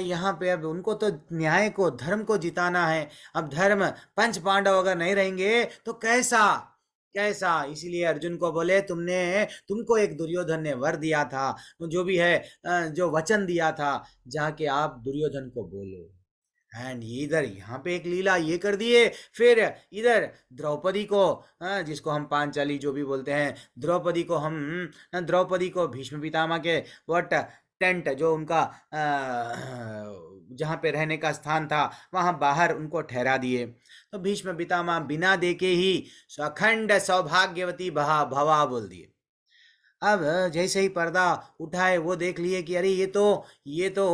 यहाँ पे अब उनको तो न्याय को, धर्म को जिताना है। अब धर्म, पंच पांडव अगर नहीं रहेंगे तो कैसा कैसा? इसीलिए अर्जुन को बोले तुमको एक दुर्योधन ने वर दिया था, जो भी है, जो वचन दिया था, जाके आप दुर्योधन को बोलो। एंड इधर यहाँ पे एक लीला ये कर दिए। फिर इधर द्रौपदी को, जिसको हम पांचाली जो भी बोलते हैं, द्रौपदी को भीष्म पितामह के वट टेंट, जो उनका जहाँ पे रहने का स्थान था, वहां बाहर उनको ठहरा दिए। तो भीष्म पितामह बिना देखे ही अखंड सौभाग्यवती भवा बोल दिए। अब जैसे ही पर्दा उठाए, वो देख लिए कि अरे ये तो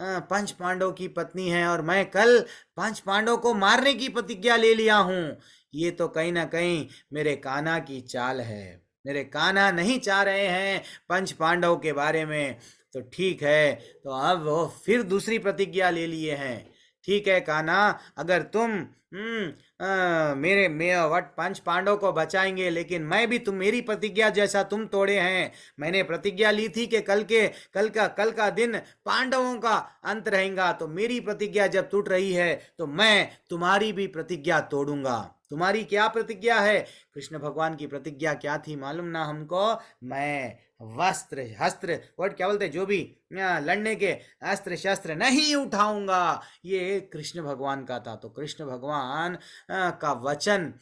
पंच पांडव की पत्नी है, और मैं कल पंच पांडव को मारने की प्रतिज्ञा ले लिया हूँ। ये तो कहीं ना कहीं मेरे कान्हा की चाल है। मेरे कान्हा नहीं चाह रहे हैं पंच पांडव के बारे में। तो ठीक है, तो अब वो फिर दूसरी प्रतिज्ञा ले लिए हैं। ठीक है कान्हा, अगर तुम मेरे वट पंच पांडव को बचाएंगे, लेकिन मैं भी मेरी प्रतिज्ञा जैसा तुम तोड़े हैं। मैंने प्रतिज्ञा ली थी कि कल का दिन पांडवों का अंत रहेगा, तो मेरी प्रतिज्ञा जब टूट रही है तो मैं तुम्हारी भी प्रतिज्ञा तोड़ूंगा। तुम्हारी क्या प्रतिज्ञा है? कृष्ण भगवान की प्रतिज्ञा क्या थी मालूम ना हमको? मैं वस्त्र हस्त्र वर्ड क्या बोलते, जो भी लड़ने के अस्त्र शस्त्र नहीं उठाऊंगा। ये कृष्ण भगवान का था। तो कृष्ण भगवान का वचन,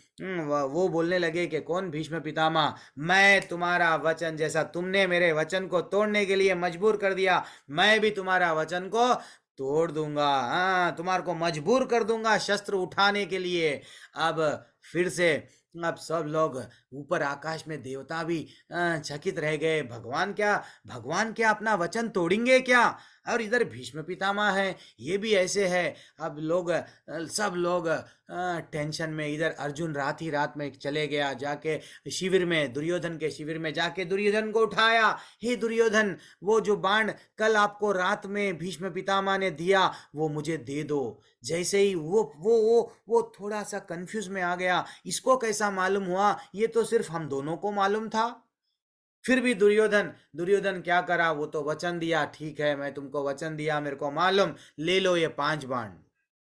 वो बोलने लगे कि कौन? भीष्म पितामह, मैं तुम्हारा वचन, जैसा तुमने मेरे वचन को तोड़ने के लिए मजबूर कर दिया, मैं भी तुम्हारा वचन को तोड़ दूंगा। तुम्हारे को मजबूर कर दूंगा शस्त्र उठाने के लिए। अब फिर से अब सब लोग ऊपर आकाश में, देवता भी चकित रह गए। भगवान क्या अपना वचन तोड़ेंगे क्या? और इधर भीष्म पितामह है, ये भी ऐसे है। अब सब लोग टेंशन में। इधर अर्जुन रात ही रात में चले गया, जाके शिविर में, दुर्योधन के शिविर में जाके दुर्योधन को उठाया। हे दुर्योधन, वो जो बाण कल आपको रात में भीष्म पितामह ने दिया, वो मुझे दे दो। जैसे ही वो थोड़ा सा कंफ्यूज में आ गया, इसको कैसा मालूम हुआ? ये तो सिर्फ हम दोनों को मालूम था। फिर भी दुर्योधन क्या करा? वो तो वचन दिया, ठीक है मैं तुमको वचन दिया, मेरे को मालूम, ले लो ये 5 बाण।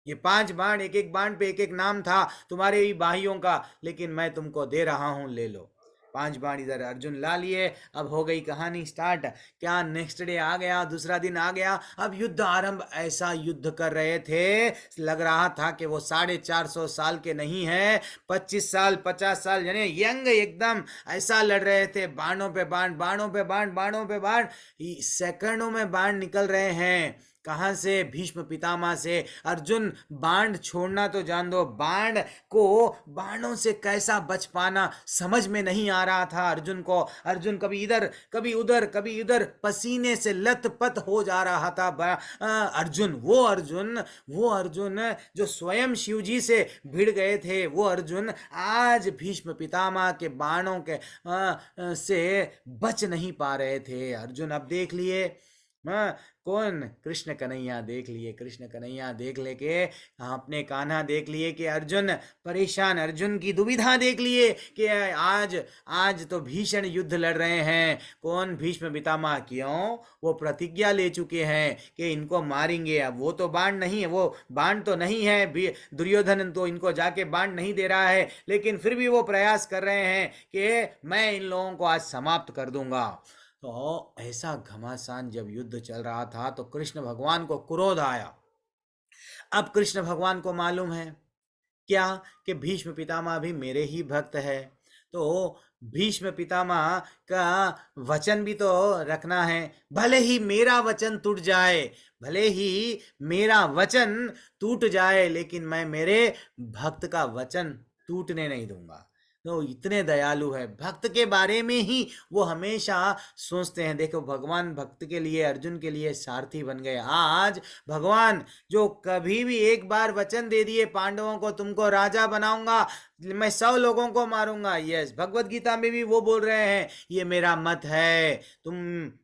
ये 5 बाण, एक एक बाण पे एक एक नाम था तुम्हारे ही भाइयों का, लेकिन मैं तुमको दे रहा हूं, ले लो 5 बाण। इधर अर्जुन ला लिए। अब हो गई कहानी स्टार्ट। क्या नेक्स्ट डे आ गया, दूसरा दिन आ गया। अब युद्ध आरंभ। ऐसा युद्ध कर रहे थे, लग रहा था कि वो 450 साल के नहीं है, 25 साल 50 साल, यानी यंग एकदम, ऐसा लड़ रहे थे। बाणों पे बाण, बाणों पे बाण, बाणों पे बाण, सेकंडों में बाण निकल रहे हैं। कहां से? भीष्म पितामह से। अर्जुन बाण छोड़ना तो जान दो, बाणों से कैसा बच पाना समझ में नहीं आ रहा था अर्जुन को। अर्जुन कभी इधर कभी उधर, कभी इधर, पसीने से लथपथ हो जा रहा था। वो अर्जुन जो स्वयं शिव जी से भिड़ गए थे, वो अर्जुन आज भीष्म पितामह के बाणों के से बच नहीं पा रहे थे। अर्जुन अब देख लिए कौन? कृष्ण कन्हैया देख लिए। कृष्ण कन्हैया देख लेके अपने कान्हा देख लिए कि अर्जुन परेशान, अर्जुन की दुविधा देख लिए कि आज तो भीषण युद्ध लड़ रहे हैं। कौन? भीष्म पितामह। क्यों? वो प्रतिज्ञा ले चुके हैं कि इनको मारेंगे। अब वो तो बाण नहीं है, वो बाण तो नहीं है, दुर्योधन तो इनको जाके बाण नहीं दे रहा है, लेकिन फिर भी वो प्रयास कर रहे हैं कि मैं इन लोगों को आज समाप्त कर दूंगा। तो ऐसा घमासान जब युद्ध चल रहा था, तो कृष्ण भगवान को क्रोध आया। अब कृष्ण भगवान को मालूम है क्या कि भीष्म पितामह भी मेरे ही भक्त है, तो भीष्म पितामह का वचन भी तो रखना है। भले ही मेरा वचन टूट जाए, लेकिन मैं मेरे भक्त का वचन टूटने नहीं दूंगा। तो इतने दयालु है, भक्त के बारे में ही वो हमेशा सोचते हैं। देखो भगवान भक्त के लिए, अर्जुन के लिए सारथी बन गए। आज भगवान जो कभी भी एक बार वचन दे दिए पांडवों को, तुमको राजा बनाऊंगा, मैं 100 लोगों को मारूंगा। यस, भगवत गीता में भी वो बोल रहे हैं, ये मेरा मत है, तुम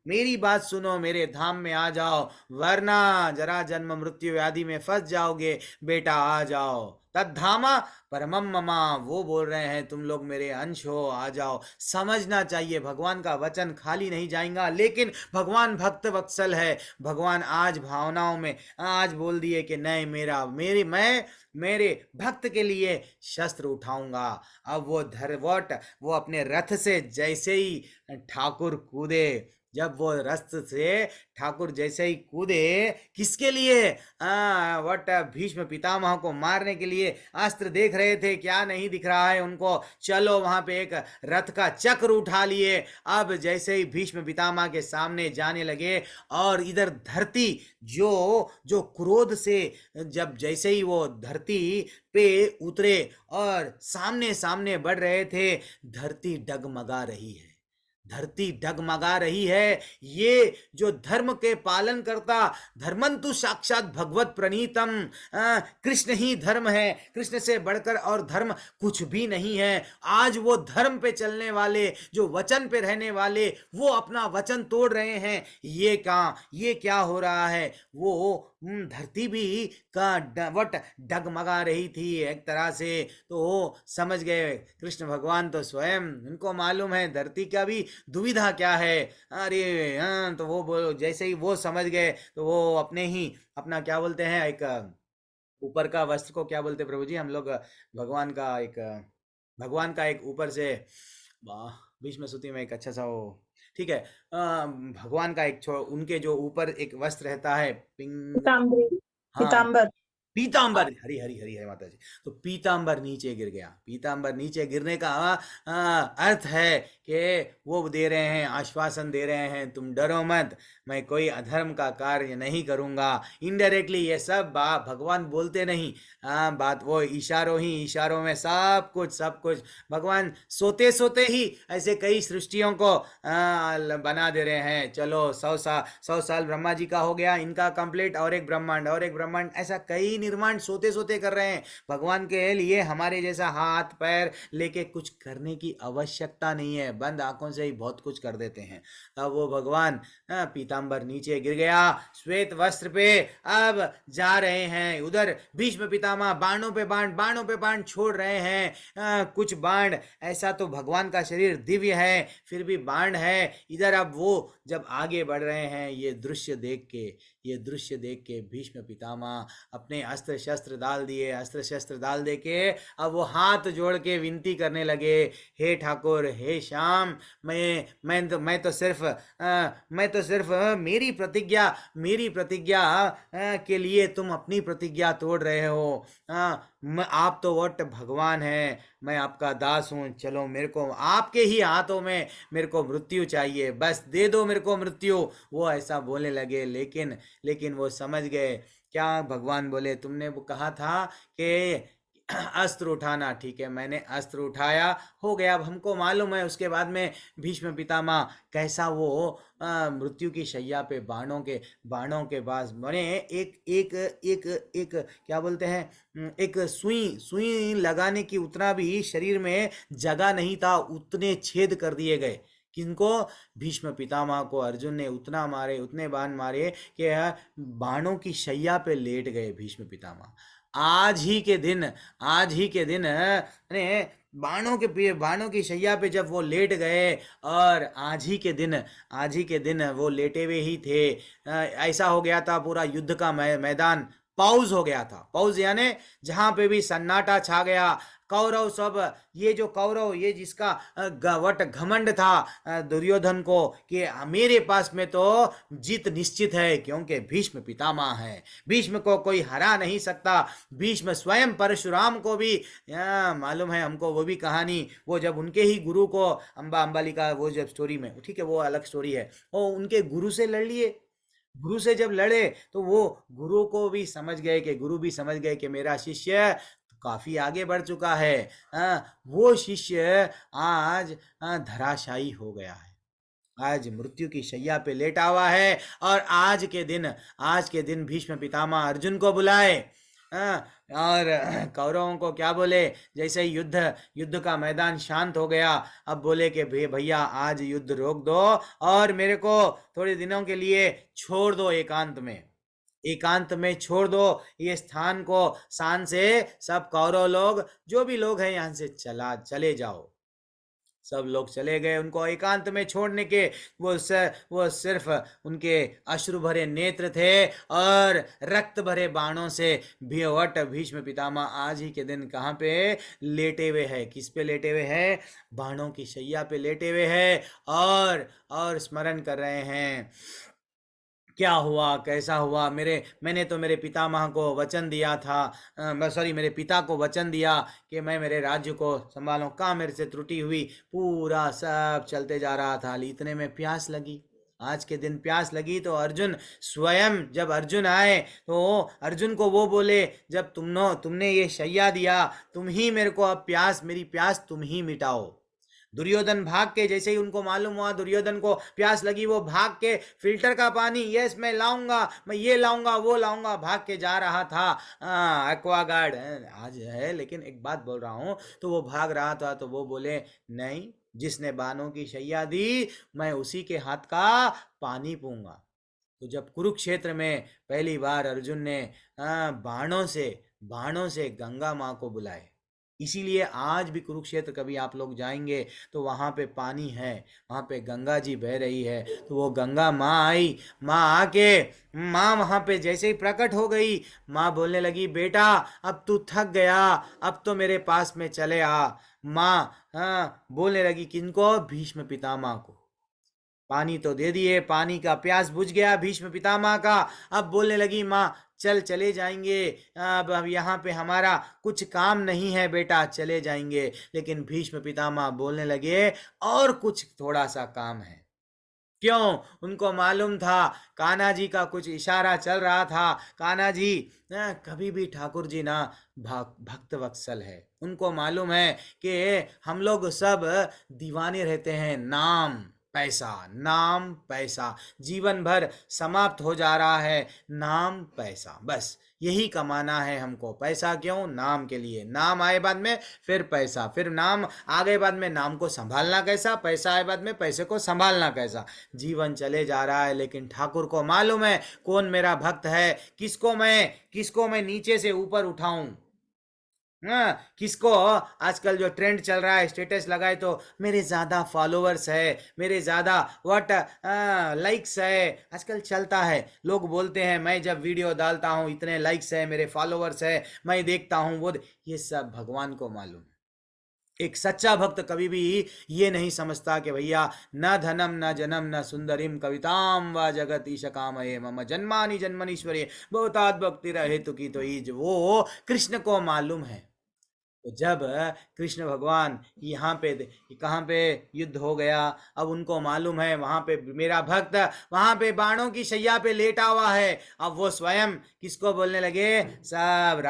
मेरी बात सुनो, मेरे धाम में आ जाओ, वरना जरा जन्म मृत्यु व्याधि में फंस जाओगे, बेटा आ जाओ। तद्धामा परमम ममा, वो बोल रहे हैं तुम लोग मेरे अंश हो, आ जाओ। समझना चाहिए भगवान का वचन खाली नहीं जाएगा, लेकिन भगवान भक्त वत्सल है। भगवान आज भावनाओं में आज बोल दिए कि नहीं, मैं मेरे भक्त के लिए शस्त्र उठाऊंगा। अब वो अपने रथ से जैसे ही ठाकुर कूदे, जब वो रथ से ठाकुर जैसे ही कूदे, किसके लिए? वट भीष्म पितामह को मारने के लिए। अस्त्र देख रहे थे, क्या नहीं दिख रहा है उनको? चलो वहां पे एक रथ का चक्र उठा लिए। अब जैसे ही भीष्म पितामह के सामने जाने लगे, और इधर धरती जो क्रोध से, जब जैसे ही वो धरती पे उतरे और सामने सामने बढ़ रहे थे, धरती डगमगा रही है, धरती डगमगा रही है। ये जो धर्म के पालन करता, धर्मंतु साक्षात भगवत प्रणीतम, कृष्ण ही धर्म है, कृष्ण से बढ़कर और धर्म कुछ भी नहीं है। आज वो धर्म पे चलने वाले, जो वचन पे रहने वाले, वो अपना वचन तोड़ रहे हैं। ये क्या हो रहा है? वो धरती भी वट डगमगा रही थी एक तरह से। तो समझ गए कृष्ण भगवान, तो स्वयं उनको मालूम है धरती का भी दुविधा क्या है। अरे तो वो जैसे ही वो समझ गए, तो वो अपना क्या बोलते हैं, एक ऊपर का वस्त्र को क्या बोलते हैं प्रभु जी हम लोग? भगवान का एक ऊपर से बीच में सूती में एक अच्छा सा वो, ठीक है, भगवान का एक उनके जो ऊपर एक वस्त्र रहता है, हाँ, पीतांबर, हरी हरी हरी हरी माता जी। तो पीतांबर नीचे गिर गया। पीतांबर नीचे गिरने का अर्थ है कि वो दे रहे हैं, आश्वासन दे रहे हैं, तुम डरो मत, मैं कोई अधर्म का कार्य नहीं करूंगा। इनडायरेक्टली ये सब बात भगवान बोलते नहीं, बात वो इशारों में सब कुछ भगवान सोते सोते ही ऐसे कई सृष्टियों को बना दे रहे हैं। चलो 100 साल ब्रह्मा जी का हो गया, इनका कंप्लीट, और एक ब्रह्मांड, ऐसा कई निर्माण सोते सोते कर रहे हैं। भगवान के लिए हमारे जैसा हाथ पैर लेके कुछ करने की आवश्यकता नहीं है, बंद आंखों से ही बहुत कुछ कर देते हैं। अब वो भगवान पीतांबर नीचे गिर गया, श्वेत वस्त्र पे अब जा रहे हैं। उधर भीष्म पितामह बाणों पे बाण छोड़ रहे हैं। कुछ बाण, ऐसा तो भगवान का शरीर दिव्य है, फिर भी बाण है। इधर अब वो जब आगे बढ़ रहे हैं, ये दृश्य देख के भीष्म पितामह अपने अस्त्र शस्त्र डाल दे के अब वो हाथ जोड़ के विनती करने लगे, हे ठाकुर, हे श्याम, मैं तो सिर्फ मेरी प्रतिज्ञा के लिए तुम अपनी प्रतिज्ञा तोड़ रहे हो। आप तो वट भगवान है, मैं आपका दास हूँ, चलो मेरे को आपके ही हाथों में मेरे को मृत्यु चाहिए, बस दे दो मेरे को मृत्यु। वो ऐसा बोलने लगे, लेकिन वो समझ गए। क्या भगवान बोले? तुमने वो कहा था कि अस्त्र उठाना, ठीक है, मैंने अस्त्र उठाया, हो गया। अब हमको मालूम है उसके बाद में भीष्म पितामह कैसा वो मृत्यु की शैया पे बाणों के पास बने एक क्या बोलते हैं, एक सुई लगाने की उतना भी शरीर में जगह नहीं था, उतने छेद कर दिए गए। किनको? भीष्म पितामह को अर्जुन ने उतने बाण मारे कि बाणों की शैया पे लेट गए भीष्म पितामह। आज ही के दिन बाणों की शैया पे जब वो लेट गए, और आज ही के दिन वो लेटे हुए ही थे। ऐसा हो गया था, पूरा युद्ध का मैदान पॉज हो गया था। पॉज यानी जहां पे भी सन्नाटा छा गया। कौरव सब, ये जिसका वट घमंड था दुर्योधन को कि मेरे पास में तो जीत निश्चित है, क्योंकि भीष्म पितामह है, भीष्म को कोई हरा नहीं सकता। भीष्म स्वयं परशुराम को भी मालूम है हमको, वो भी कहानी, वो जब उनके ही गुरु को अंबालिका, वो जब स्टोरी में, ठीक है, वो अलग स्टोरी है, वो उनके गुरु से लड़ लिए। गुरु से जब लड़े तो वो गुरु भी समझ गए कि मेरा शिष्य काफी आगे बढ़ चुका है, वो शिष्य आज धराशायी हो गया है, आज मृत्यु की शैया पे लेटा हुआ है। और आज के दिन भीष्म पितामह अर्जुन को बुलाए, और कौरवों को क्या बोले, जैसे ही युद्ध का मैदान शांत हो गया, अब बोले कि भैया आज युद्ध रोक दो और मेरे को थोड़े दिनों के लिए छोड़ दो, एकांत में छोड़ दो ये स्थान को, शान से सब कौरव लोग जो भी लोग हैं यहाँ से चले जाओ। सब लोग चले गए, उनको एकांत में छोड़ने के वो सिर्फ उनके अश्रु भरे नेत्र थे और रक्त भरे बाणों से भीवट भीष्म पितामह आज ही के दिन कहाँ पे लेटे हुए हैं, किस पे लेटे हुए हैं, बाणों की शैया पे लेटे हुए हैं और स्मरण कर रहे हैं क्या हुआ, कैसा हुआ। मैंने तो मेरे पितामह को वचन दिया था, मेरे पिता को वचन दिया कि मैं मेरे राज्य को संभालूं, कहाँ मेरे से त्रुटि हुई, पूरा सब चलते जा रहा था। इतने में प्यास लगी, आज के दिन प्यास लगी तो जब अर्जुन आए तो अर्जुन को वो बोले, जब तुमने ये शैया दिया, तुम ही मेरे को अब मेरी प्यास तुम ही मिटाओ। दुर्योधन भाग के, जैसे ही उनको मालूम हुआ दुर्योधन को प्यास लगी, वो भाग के फिल्टर का पानी, यस मैं लाऊंगा, मैं ये लाऊंगा वो लाऊंगा, भाग के जा रहा था। एक्वागार्ड आज है, लेकिन एक बात बोल रहा हूँ, तो वो भाग रहा था तो वो बोले नहीं, जिसने बाणों की शैया दी मैं उसी के हाथ का पानी पीऊंगा। तो जब कुरुक्षेत्र में पहली बार अर्जुन ने बाणों से गंगा माँ को बुलाए, इसीलिए आज भी कुरुक्षेत्र कभी आप लोग जाएंगे तो वहाँ पे पानी है, वहाँ पे गंगा जी बह रही है। तो वो गंगा माँ आई, माँ आके माँ वहाँ पे जैसे ही प्रकट हो गई, माँ बोलने लगी बेटा अब तू थक गया, अब तो मेरे पास में चले आ। माँ बोलने लगी किनको, भीष्म पितामह को। पानी तो दे दिए, पानी का प्यास बुझ गया भीष्म पितामह का। अब बोलने लगी माँ चले जाएंगे, अब यहाँ पे हमारा कुछ काम नहीं है बेटा, चले जाएंगे। लेकिन भीष्म पितामह बोलने लगे और कुछ थोड़ा सा काम है। क्यों? उनको मालूम था कान्हा जी का कुछ इशारा चल रहा था। कान्हा जी कभी भी ठाकुर जी ना भक्त वत्सल है, उनको मालूम है कि हम लोग सब दीवाने रहते हैं, नाम पैसा जीवन भर समाप्त हो जा रहा है, नाम पैसा, बस यही कमाना है हमको। पैसा क्यों? नाम के लिए। नाम आए बाद में फिर पैसा, फिर नाम आ गए बाद में नाम को संभालना कैसा, पैसा आए बाद में पैसे को संभालना कैसा। जीवन चले जा रहा है, लेकिन ठाकुर को मालूम है कौन मेरा भक्त है, किसको मैं नीचे से ऊपर उठाऊं। किसको आजकल जो ट्रेंड चल रहा है, स्टेटस लगाए तो मेरे ज्यादा फॉलोअर्स है, मेरे ज्यादा लाइक्स है, आजकल चलता है। लोग बोलते हैं मैं जब वीडियो डालता हूँ इतने लाइक्स है, मेरे फॉलोअर्स है, मैं देखता हूँ ये सब भगवान को मालूम है। एक सच्चा भक्त कभी भी ये नहीं समझता कि भैया न धनम न जनम न सुंदरीम कविताम व जगतीश कामये मम जन्मानि जन्मनीश्वरे बहुतात भक्ति रहे तो की तो ईज। वो कृष्ण को मालूम है। तो जब कृष्ण भगवान यहाँ पे कहाँ पे युद्ध हो गया, अब उनको मालूम है वहाँ पे मेरा भक्त वहाँ पे बाणों की शैया पे लेटा हुआ है। अब वो स्वयं किसको बोलने लगे, सब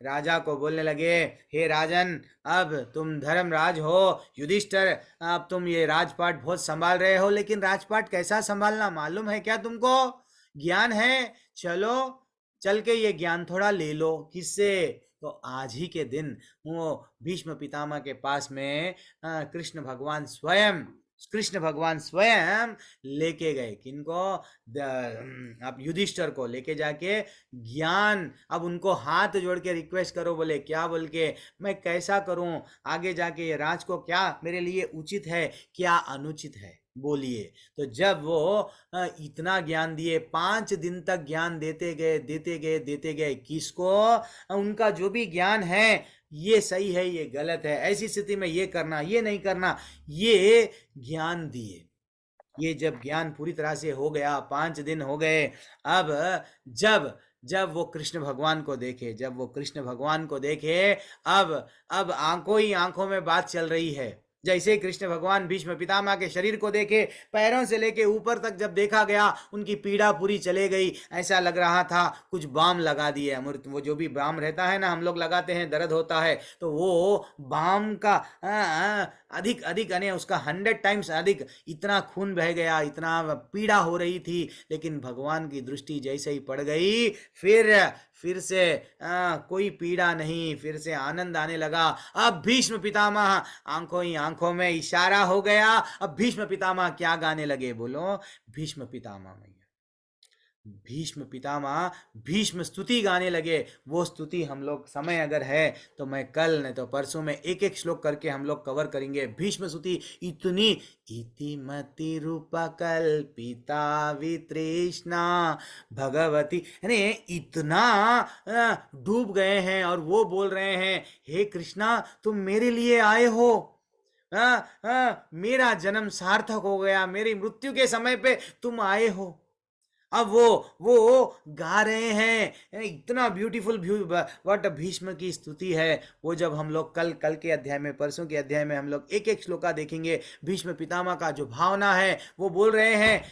राजा को बोलने लगे, हे राजन अब तुम धर्मराज हो, युधिष्ठिर अब तुम ये राजपाट बहुत संभाल रहे हो, लेकिन राजपाट कैसा संभालना मालूम है क्या तुमको? ज्ञान है? चलो चल के ये ज्ञान थोड़ा ले लो। किससे? तो आज ही के दिन वो भीष्म पितामह के पास में कृष्ण भगवान स्वयं लेके गए। किनको? अब युधिष्ठिर को लेके जाके ज्ञान, अब उनको हाथ जोड़ के रिक्वेस्ट करो, बोले क्या बोल के, मैं कैसा करूं आगे जाके, ये राज को क्या मेरे लिए उचित है, क्या अनुचित है, बोलिए। तो जब वो इतना ज्ञान दिए, 5 दिन तक ज्ञान देते गए। किसको? उनका जो भी ज्ञान है, ये सही है ये गलत है, ऐसी स्थिति में ये करना ये नहीं करना, ये ज्ञान दिए। ये जब ज्ञान पूरी तरह से हो गया, 5 दिन हो गए। अब जब वो कृष्ण भगवान को देखे, अब आंखों ही आंखों में बात चल रही है। जैसे कृष्ण भगवान भीष्म पितामह के शरीर को देखे, पैरों से लेके ऊपर तक जब देखा गया, उनकी पीड़ा पूरी चले गई। ऐसा लग रहा था कुछ बाम लगा दिए अमृत, वो जो भी बाम रहता है ना, हम लोग लगाते हैं, दर्द होता है तो वो बाम का अधिक अधिक यानी उसका 100 टाइम्स अधिक, इतना खून बह गया, इतना पीड़ा हो रही थी। लेकिन भगवान की दृष्टि जैसे ही पड़ गई, फिर से कोई पीड़ा नहीं, फिर से आनंद आने लगा। अब भीष्म पितामह, आंखों ही आंखों में इशारा हो गया। अब भीष्म पितामह क्या गाने लगे, बोलो? भीष्म पितामह मैया, भीष्म पितामह भीष्म स्तुति गाने लगे। वो स्तुति हम लोग, समय अगर है तो मैं कल नहीं तो परसों में एक एक श्लोक करके हम लोग कवर करेंगे। भीष्म स्तुति इतनी, इतिमति रूपा कल्पिता वितृष्णा भगवती, यानी इतना डूब गए हैं और वो बोल रहे हैं, हे कृष्णा तुम मेरे लिए आए हो, मेरा जन्म सार्थक हो गया, मेरी मृत्यु के समय पे तुम आए हो। अब वो गा रहे हैं, इतना ब्यूटीफुल व्हाट भीष्म की स्तुति है। वो जब हम लोग कल के अध्याय में, परसों के अध्याय में हम लोग एक एक श्लोका देखेंगे। भीष्म पितामह का जो भावना है, वो बोल रहे हैं,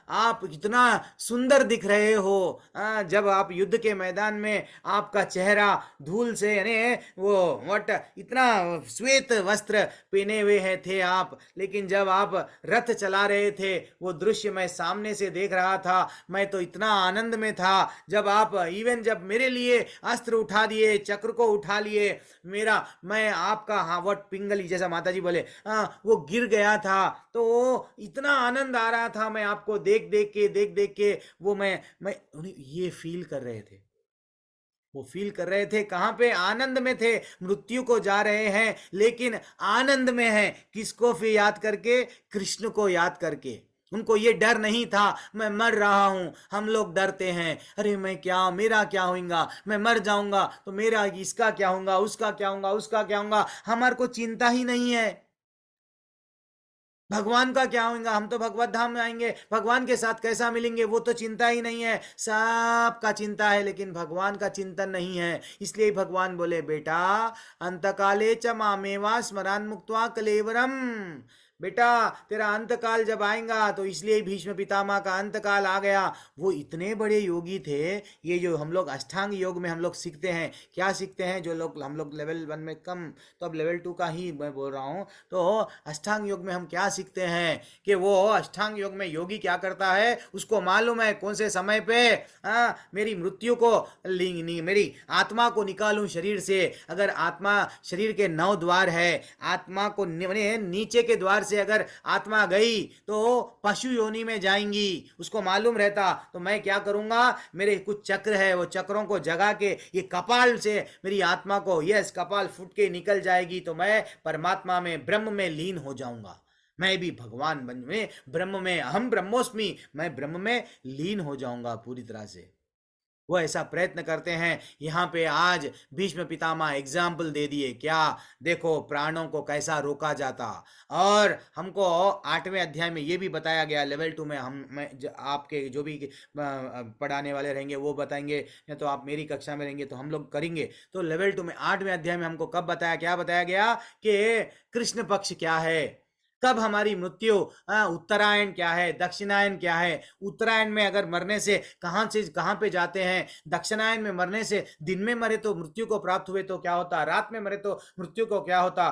आप इतना सुंदर दिख रहे हो, जब आप युद्ध के मैदान में आपका चेहरा धूल से, यानी वो व्हाट इतना श्वेत वस्त्र पहने हुए हैं थे आप, लेकिन जब आप रथ चला रहे थे, वो दृश्य मैं सामने से देख रहा था, मैं तो इतना आनंद में था। जब आप इवन जब मेरे लिए अस्त्र उठा दिए, चक्र को उठा लिए, मैं आपका वट पिंगली जैसा माता जी बोले, वो गिर गया था, तो इतना आनंद आ रहा था। मैं आपको देख देख के वो मैं ये फील कर रहे थे। वो फील कर रहे थे कहां पे? आनंद में थे। मृत्यु को जा रहे हैं लेकिन आनंद में हैं। किसको फिर याद करके? कृष्ण को याद करके। उनको ये डर नहीं था मैं मर रहा हूं। हम लोग डरते हैं, अरे मैं क्या, मेरा क्या होगा, मैं मर जाऊंगा तो मेरा इसका क्या होगा, उसका क्या होगा, उसका क्या होगा। हमारे को चिंता ही नहीं है भगवान का क्या होगा। हम तो भगवत धाम में आएंगे, भगवान के साथ कैसा मिलेंगे, वो तो चिंता ही नहीं है। सबका चिंता है लेकिन भगवान का चिंतन नहीं है। इसलिए भगवान बोले, बेटा अंतकाले च मामेवा स्मरान मुक्त्वा कलेवरम, बेटा तेरा अंतकाल जब आएगा, तो इसलिए भीष्म पितामह का अंतकाल आ गया। वो इतने बड़े योगी थे। ये जो हम लोग अष्टांग योग में हम लोग सीखते हैं, क्या सीखते हैं? जो लोग हम लोग लेवल 1 में कम, तो अब लेवल 2 का ही मैं बोल रहा हूँ। तो अष्टांग योग में हम क्या सीखते हैं कि वो अष्टांग योग में योगी क्या करता है, उसको मालूम है कौन से समय पे मेरी मृत्यु को, मेरी आत्मा को निकालूं शरीर से। अगर आत्मा, शरीर के 9 द्वार है, आत्मा को नीचे के द्वार से अगर आत्मा गई तो पशु योनि में जाएंगी, उसको मालूम रहता। तो मैं क्या करूंगा, मेरे कुछ चक्र है, वो चक्रों को जगा के ये कपाल से मेरी आत्मा को, यस कपाल फूट के निकल जाएगी, तो मैं परमात्मा में, ब्रह्म में लीन हो जाऊंगा। मैं भी भगवान बन में, ब्रह्म में, अहम ब्रह्मोस्मि, मैं ब्रह्म में लीन हो जाऊंगा पूरी तरह से। वो ऐसा प्रयत्न करते हैं। यहाँ पे आज भीष्म पितामह एग्जाम्पल दे दिए। क्या? देखो प्राणों को कैसा रोका जाता। और हमको 8वें अध्याय में ये भी बताया गया, लेवल 2 में आपके जो भी पढ़ाने वाले रहेंगे वो बताएंगे, या तो आप मेरी कक्षा में रहेंगे तो हम लोग करेंगे। तो लेवल 2 में 8वें अध्याय में हमको कब बताया, क्या बताया गया कि कृष्ण पक्ष क्या है, कब हमारी मृत्यु, उत्तरायण क्या है, दक्षिणायन क्या है। उत्तरायण में अगर मरने से कहां पे जाते हैं, दक्षिणायन में मरने से दिन में मरे तो मृत्यु को प्राप्त हुए तो क्या होता, रात में मरे तो मृत्यु को क्या होता,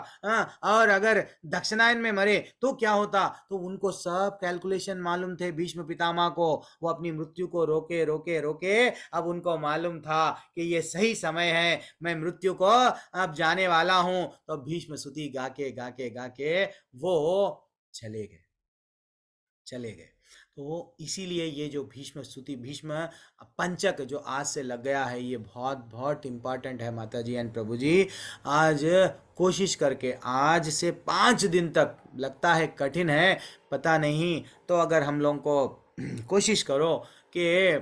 और अगर दक्षिणायन में मरे तो क्या होता। तो उनको सब कैलकुलेशन मालूम थे भीष्म पितामह को। वो अपनी मृत्यु को रोके रोके रोके, अब उनको मालूम था कि ये सही समय है, मैं मृत्यु को अब जाने वाला हूं। तो भीष्म स्तुति गा के वो चले गए। तो इसीलिए ये जो भीष्म स्तुति, भीष्म पंचक जो आज से लग गया है, ये बहुत बहुत इम्पॉर्टेंट है माता जी एंड प्रभु जी। आज कोशिश करके, आज से 5 दिन तक, लगता है कठिन है, पता नहीं, तो अगर हम लोगों को कोशिश करो कि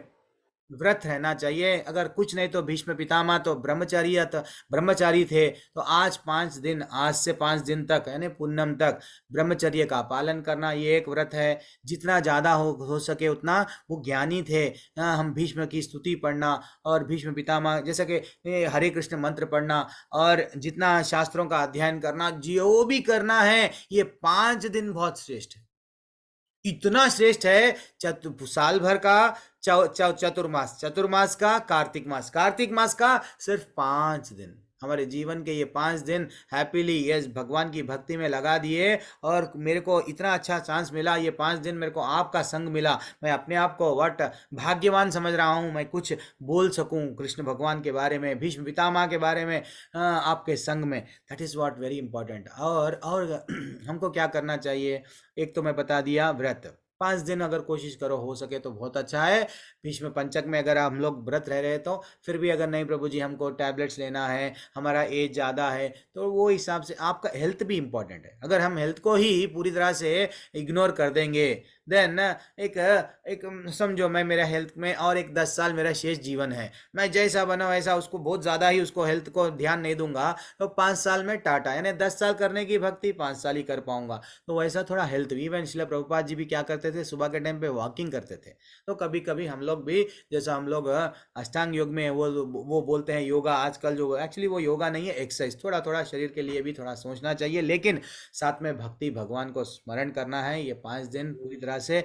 व्रत रहना चाहिए। अगर कुछ नहीं तो भीष्म पितामह तो ब्रह्मचारी थे, तो आज 5 दिन, आज से 5 दिन तक यानी पूनम तक ब्रह्मचर्य का पालन करना, ये एक व्रत है। जितना ज़्यादा हो सके उतना वो ज्ञानी थे। हम भीष्म की स्तुति पढ़ना और भीष्म पितामह जैसे कि हरे कृष्ण मंत्र पढ़ना और जितना शास्त्रों का अध्ययन करना, जो भी करना है, ये 5 दिन बहुत श्रेष्ठ है। इतना श्रेष्ठ है। साल भर का चतुर्मास का, कार्तिक मास का सिर्फ 5 दिन, हमारे जीवन के ये 5 दिन हैप्पीली यस भगवान की भक्ति में लगा दिए। और मेरे को इतना अच्छा चांस मिला, ये 5 दिन मेरे को आपका संग मिला। मैं अपने आप को वट भाग्यवान समझ रहा हूँ, मैं कुछ बोल सकूँ कृष्ण भगवान के बारे में, भीष्म पितामह के बारे में, आपके संग में। That is what very important. और हमको क्या करना चाहिए, एक तो मैं बता दिया व्रत। 5 दिन अगर कोशिश करो हो सके तो बहुत अच्छा है। भीष्म पंचक में अगर हम लोग व्रत रह रहे तो फिर भी अगर नहीं प्रभु जी हमको टैबलेट्स लेना है, हमारा एज ज़्यादा है, तो वो हिसाब से आपका हेल्थ भी इम्पोर्टेंट है। अगर हम हेल्थ को ही पूरी तरह से इग्नोर कर देंगे देन एक समझो मैं मेरा हेल्थ में और एक 10 साल मेरा शेष जीवन है, मैं जैसा बना वैसा उसको बहुत ज़्यादा ही उसको हेल्थ को ध्यान नहीं दूंगा तो 5 साल में टाटा, यानी 10 साल करने की भक्ति 5 साल ही कर पाऊंगा। तो वैसा थोड़ा हेल्थ भी, इवन श्रील प्रभुपाद जी भी क्या करते थे, सुबह के टाइम पे वॉकिंग करते थे। तो कभी कभी हम लोग भी, जैसा हम लोग अष्टांग योग में वो बोलते हैं योगा, आजकल जो एक्चुअली वो योगा नहीं है, एक्सरसाइज, थोड़ा थोड़ा शरीर के लिए भी थोड़ा सोचना चाहिए, लेकिन साथ में भक्ति भगवान को स्मरण करना है। ये 5 दिन पूरी तरह से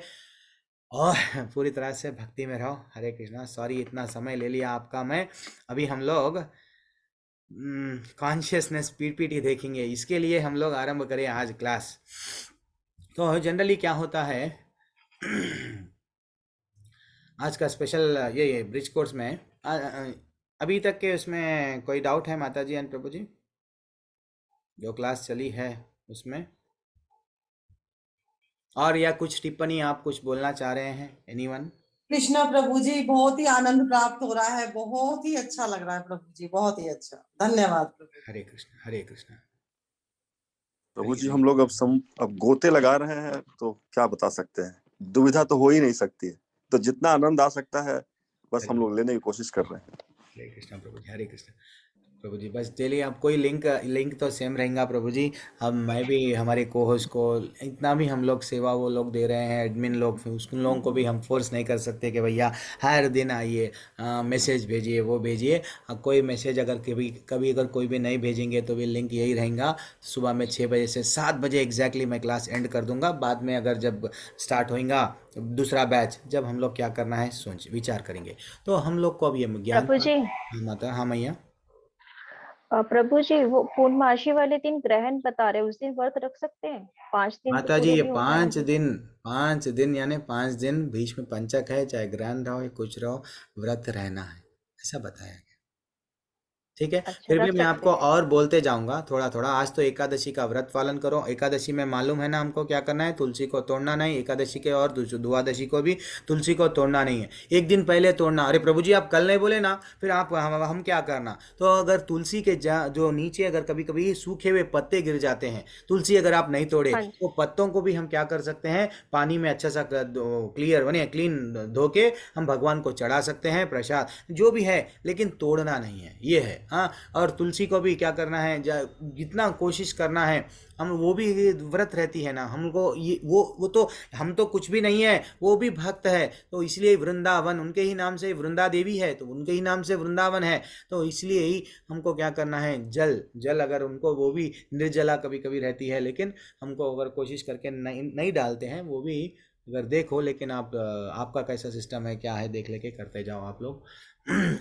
और पूरी तरह से भक्ति में रहो। हरे कृष्णा। सॉरी इतना समय ले लिया आपका मैं। अभी हम लोग कॉन्शियसनेस पीपीटी देखेंगे, इसके लिए हम लोग आरंभ करें आज क्लास। तो जनरली क्या होता है आज का स्पेशल ये ब्रिज कोर्स में अभी तक के उसमें कोई डाउट है माता जी एंड प्रभु जी, जो क्लास चली है उसमें, और या कुछ टिप्पणी आप कुछ बोलना चाह रहे हैं, एनीवन? कृष्णा प्रभु जी, बहुत ही आनंद प्राप्त हो रहा है, बहुत ही अच्छा लग रहा है प्रभु जी, बहुत ही अच्छा, धन्यवाद प्रभु। हरे कृष्ण हरे कृष्ण। प्रभु जी हम लोग अब गोते लगा रहे हैं तो क्या बता सकते हैं, दुविधा तो हो ही नहीं सकती है, तो जितना आनंद आ सकता है बस हम लोग लेने की कोशिश कर रहे हैं। हरे कृष्ण प्रभु जी, हरे कृष्ण प्रभु जी। बस डेली आप कोई लिंक तो सेम रहेगा प्रभु जी। अब मैं भी हमारे को होस्ट को इतना भी हम लोग सेवा वो लोग दे रहे हैं, एडमिन लोग, उन लोगों को भी हम फोर्स नहीं कर सकते कि भैया हर दिन आइए मैसेज भेजिए वो भेजिए। कोई मैसेज अगर कभी अगर कोई भी नहीं भेजेंगे तो भी लिंक यही रहेगा। सुबह में 6 बजे से 7 बजे एग्जैक्टली मैं क्लास एंड कर दूंगा। बाद में अगर जब स्टार्ट होएगा दूसरा बैच, जब हम लोग क्या करना है सोच विचार करेंगे। तो हम लोग को अब ये ज्ञान प्रभु जी, माता, हाँ मैया। प्रभु जी वो पूर्णमासी वाले दिन ग्रहण बता रहे, उस दिन व्रत रख सकते हैं? 5 दिन तो माता जी पूरे ये भी हो गए 5 अभी। दिन, 5 दिन यानी 5 दिन भीष्म पंचक है, चाहे ग्रहण रहो या कुछ रहो, व्रत रहना है, ऐसा बताया गया। ठीक है, अच्छा, फिर भी रख मैं सकते आपको हैं। और बोलते जाऊंगा थोड़ा थोड़ा। आज तो एकादशी का व्रत पालन करो। एकादशी में मालूम है ना हमको क्या करना है, तुलसी को तोड़ना नहीं। एकादशी के और द्वादशी को भी तुलसी को तोड़ना नहीं है, एक दिन पहले तोड़ना। अरे प्रभु जी आप कल नहीं बोले ना, फिर आप हम क्या करना। तो अगर तुलसी के जो नीचे अगर कभी कभी सूखे हुए पत्ते गिर जाते हैं, तुलसी अगर आप नहीं तोड़े हाँ जी। तो पत्तों को भी हम क्या कर सकते हैं, पानी में अच्छा सा क्लीन धो के हम भगवान को चढ़ा सकते हैं, प्रसाद जो भी है, लेकिन तोड़ना नहीं है, ये है। हाँ, और तुलसी को भी क्या करना है, जितना कोशिश करना है हम, वो भी व्रत रहती है ना हमको। ये वो तो हम तो कुछ भी नहीं है, वो भी भक्त है। तो इसलिए वृंदावन उनके ही नाम से, वृंदा देवी है तो उनके ही नाम से वृंदावन है। तो इसलिए ही हमको क्या करना है, जल अगर उनको, वो भी निर्जला कभी कभी रहती है, लेकिन हमको अगर कोशिश करके नहीं डालते हैं वो भी, अगर देखो। लेकिन आप आपका कैसा सिस्टम है क्या है देख लेके करते जाओ आप लोग।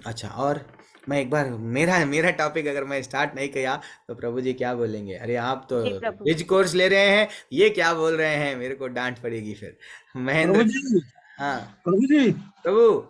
अच्छा, और मैं एक बार मेरा टॉपिक अगर मैं स्टार्ट नहीं किया तो प्रभु जी क्या बोलेंगे, अरे आप तो जी प्रभु ब्रिज कोर्स ले रहे हैं, ये क्या बोल रहे हैं, मेरे को डांट पड़ेगी फिर। महेंद्र। प्रभु जी, हाँ प्रभु जी, प्रभु।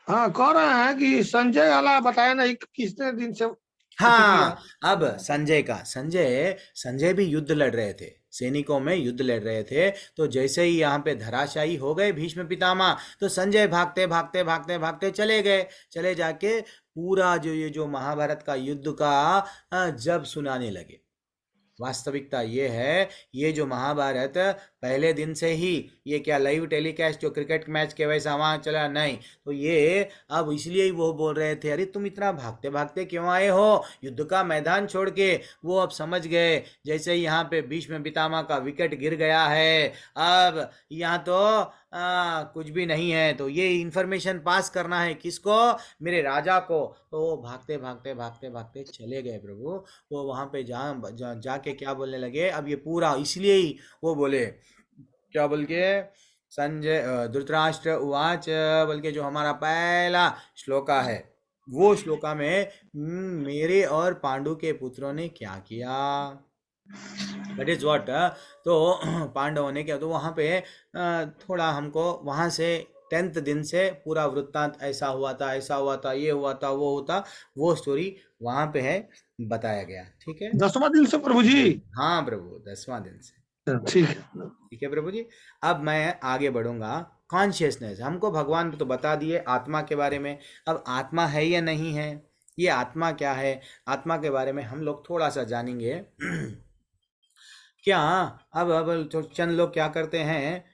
हाँ कह रहे हैं कि संजय वाला बताया नहीं कि कितने दिन से अति किया। हाँ, अब संजय भी युद्ध लड़ रहे थे, सैनिकों में युद्ध लड़ रहे थे। तो जैसे ही यहाँ पे धराशायी हो गए भीष्म पितामह, तो संजय भागते भागते भागते भागते चले गए। चले जाके पूरा जो महाभारत का युद्ध का जब सुनाने लगे। वास्तविकता ये है, ये जो महाभारत पहले दिन से ही ये क्या लाइव टेलीकास्ट जो क्रिकेट मैच के वैसा वहाँ चला नहीं, तो ये अब इसलिए ही वो बोल रहे थे अरे तुम इतना भागते भागते क्यों आए हो युद्ध का मैदान छोड़ के। वो अब समझ गए, जैसे ही यहाँ पे भीष्म पितामह का विकेट गिर गया है, अब यहाँ तो कुछ भी नहीं है, तो ये इन्फॉर्मेशन पास करना है किसको, मेरे राजा को। तो वो भागते भागते भागते भागते चले गए प्रभु। वो वहाँ पे जाके क्या बोलने लगे, अब ये पूरा इसलिए ही वो बोले क्या बोल के, संजय धृतराष्ट्र उवाच बोल के जो हमारा पहला श्लोका है, वो श्लोका में मेरे और पांडु के पुत्रों ने क्या किया, दैट इज व्हाट। तो पांडवों ने क्या, तो वहाँ पे थोड़ा हमको वहाँ से 10th दिन से पूरा वृत्तांत ऐसा हुआ था, ऐसा हुआ था, ये हुआ था, वो होता, वो स्टोरी वहाँ पे है बताया गया। ठीक है, 10वां दिन से प्रभु जी। हाँ प्रभु 10वां दिन से। ठीक है, ठीक है प्रभु जी। अब मैं आगे बढ़ूंगा। कॉन्शियसनेस हमको भगवान तो बता दिए आत्मा के बारे में, अब आत्मा है या नहीं है, ये आत्मा क्या है, आत्मा के बारे में हम लोग थोड़ा सा जानेंगे। क्या अब चंद लोग क्या करते हैं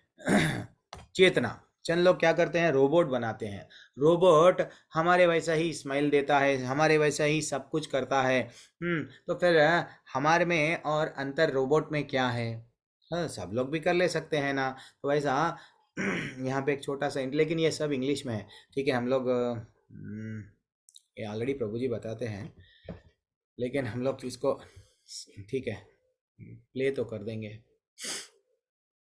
चेतना, चंद लोग क्या करते हैं रोबोट बनाते हैं, रोबोट हमारे वैसा ही स्माइल देता है, हमारे वैसा ही सब कुछ करता है। तो फिर हमारे में और अंतर रोबोट में क्या है, सब लोग भी कर ले सकते हैं ना। तो वैसा यहाँ पे एक छोटा सा, लेकिन ये सब इंग्लिश में है। ठीक है, हम लोग ये ऑलरेडी प्रभु जी बताते हैं, लेकिन हम लोग इसको ठीक है प्ले तो कर देंगे।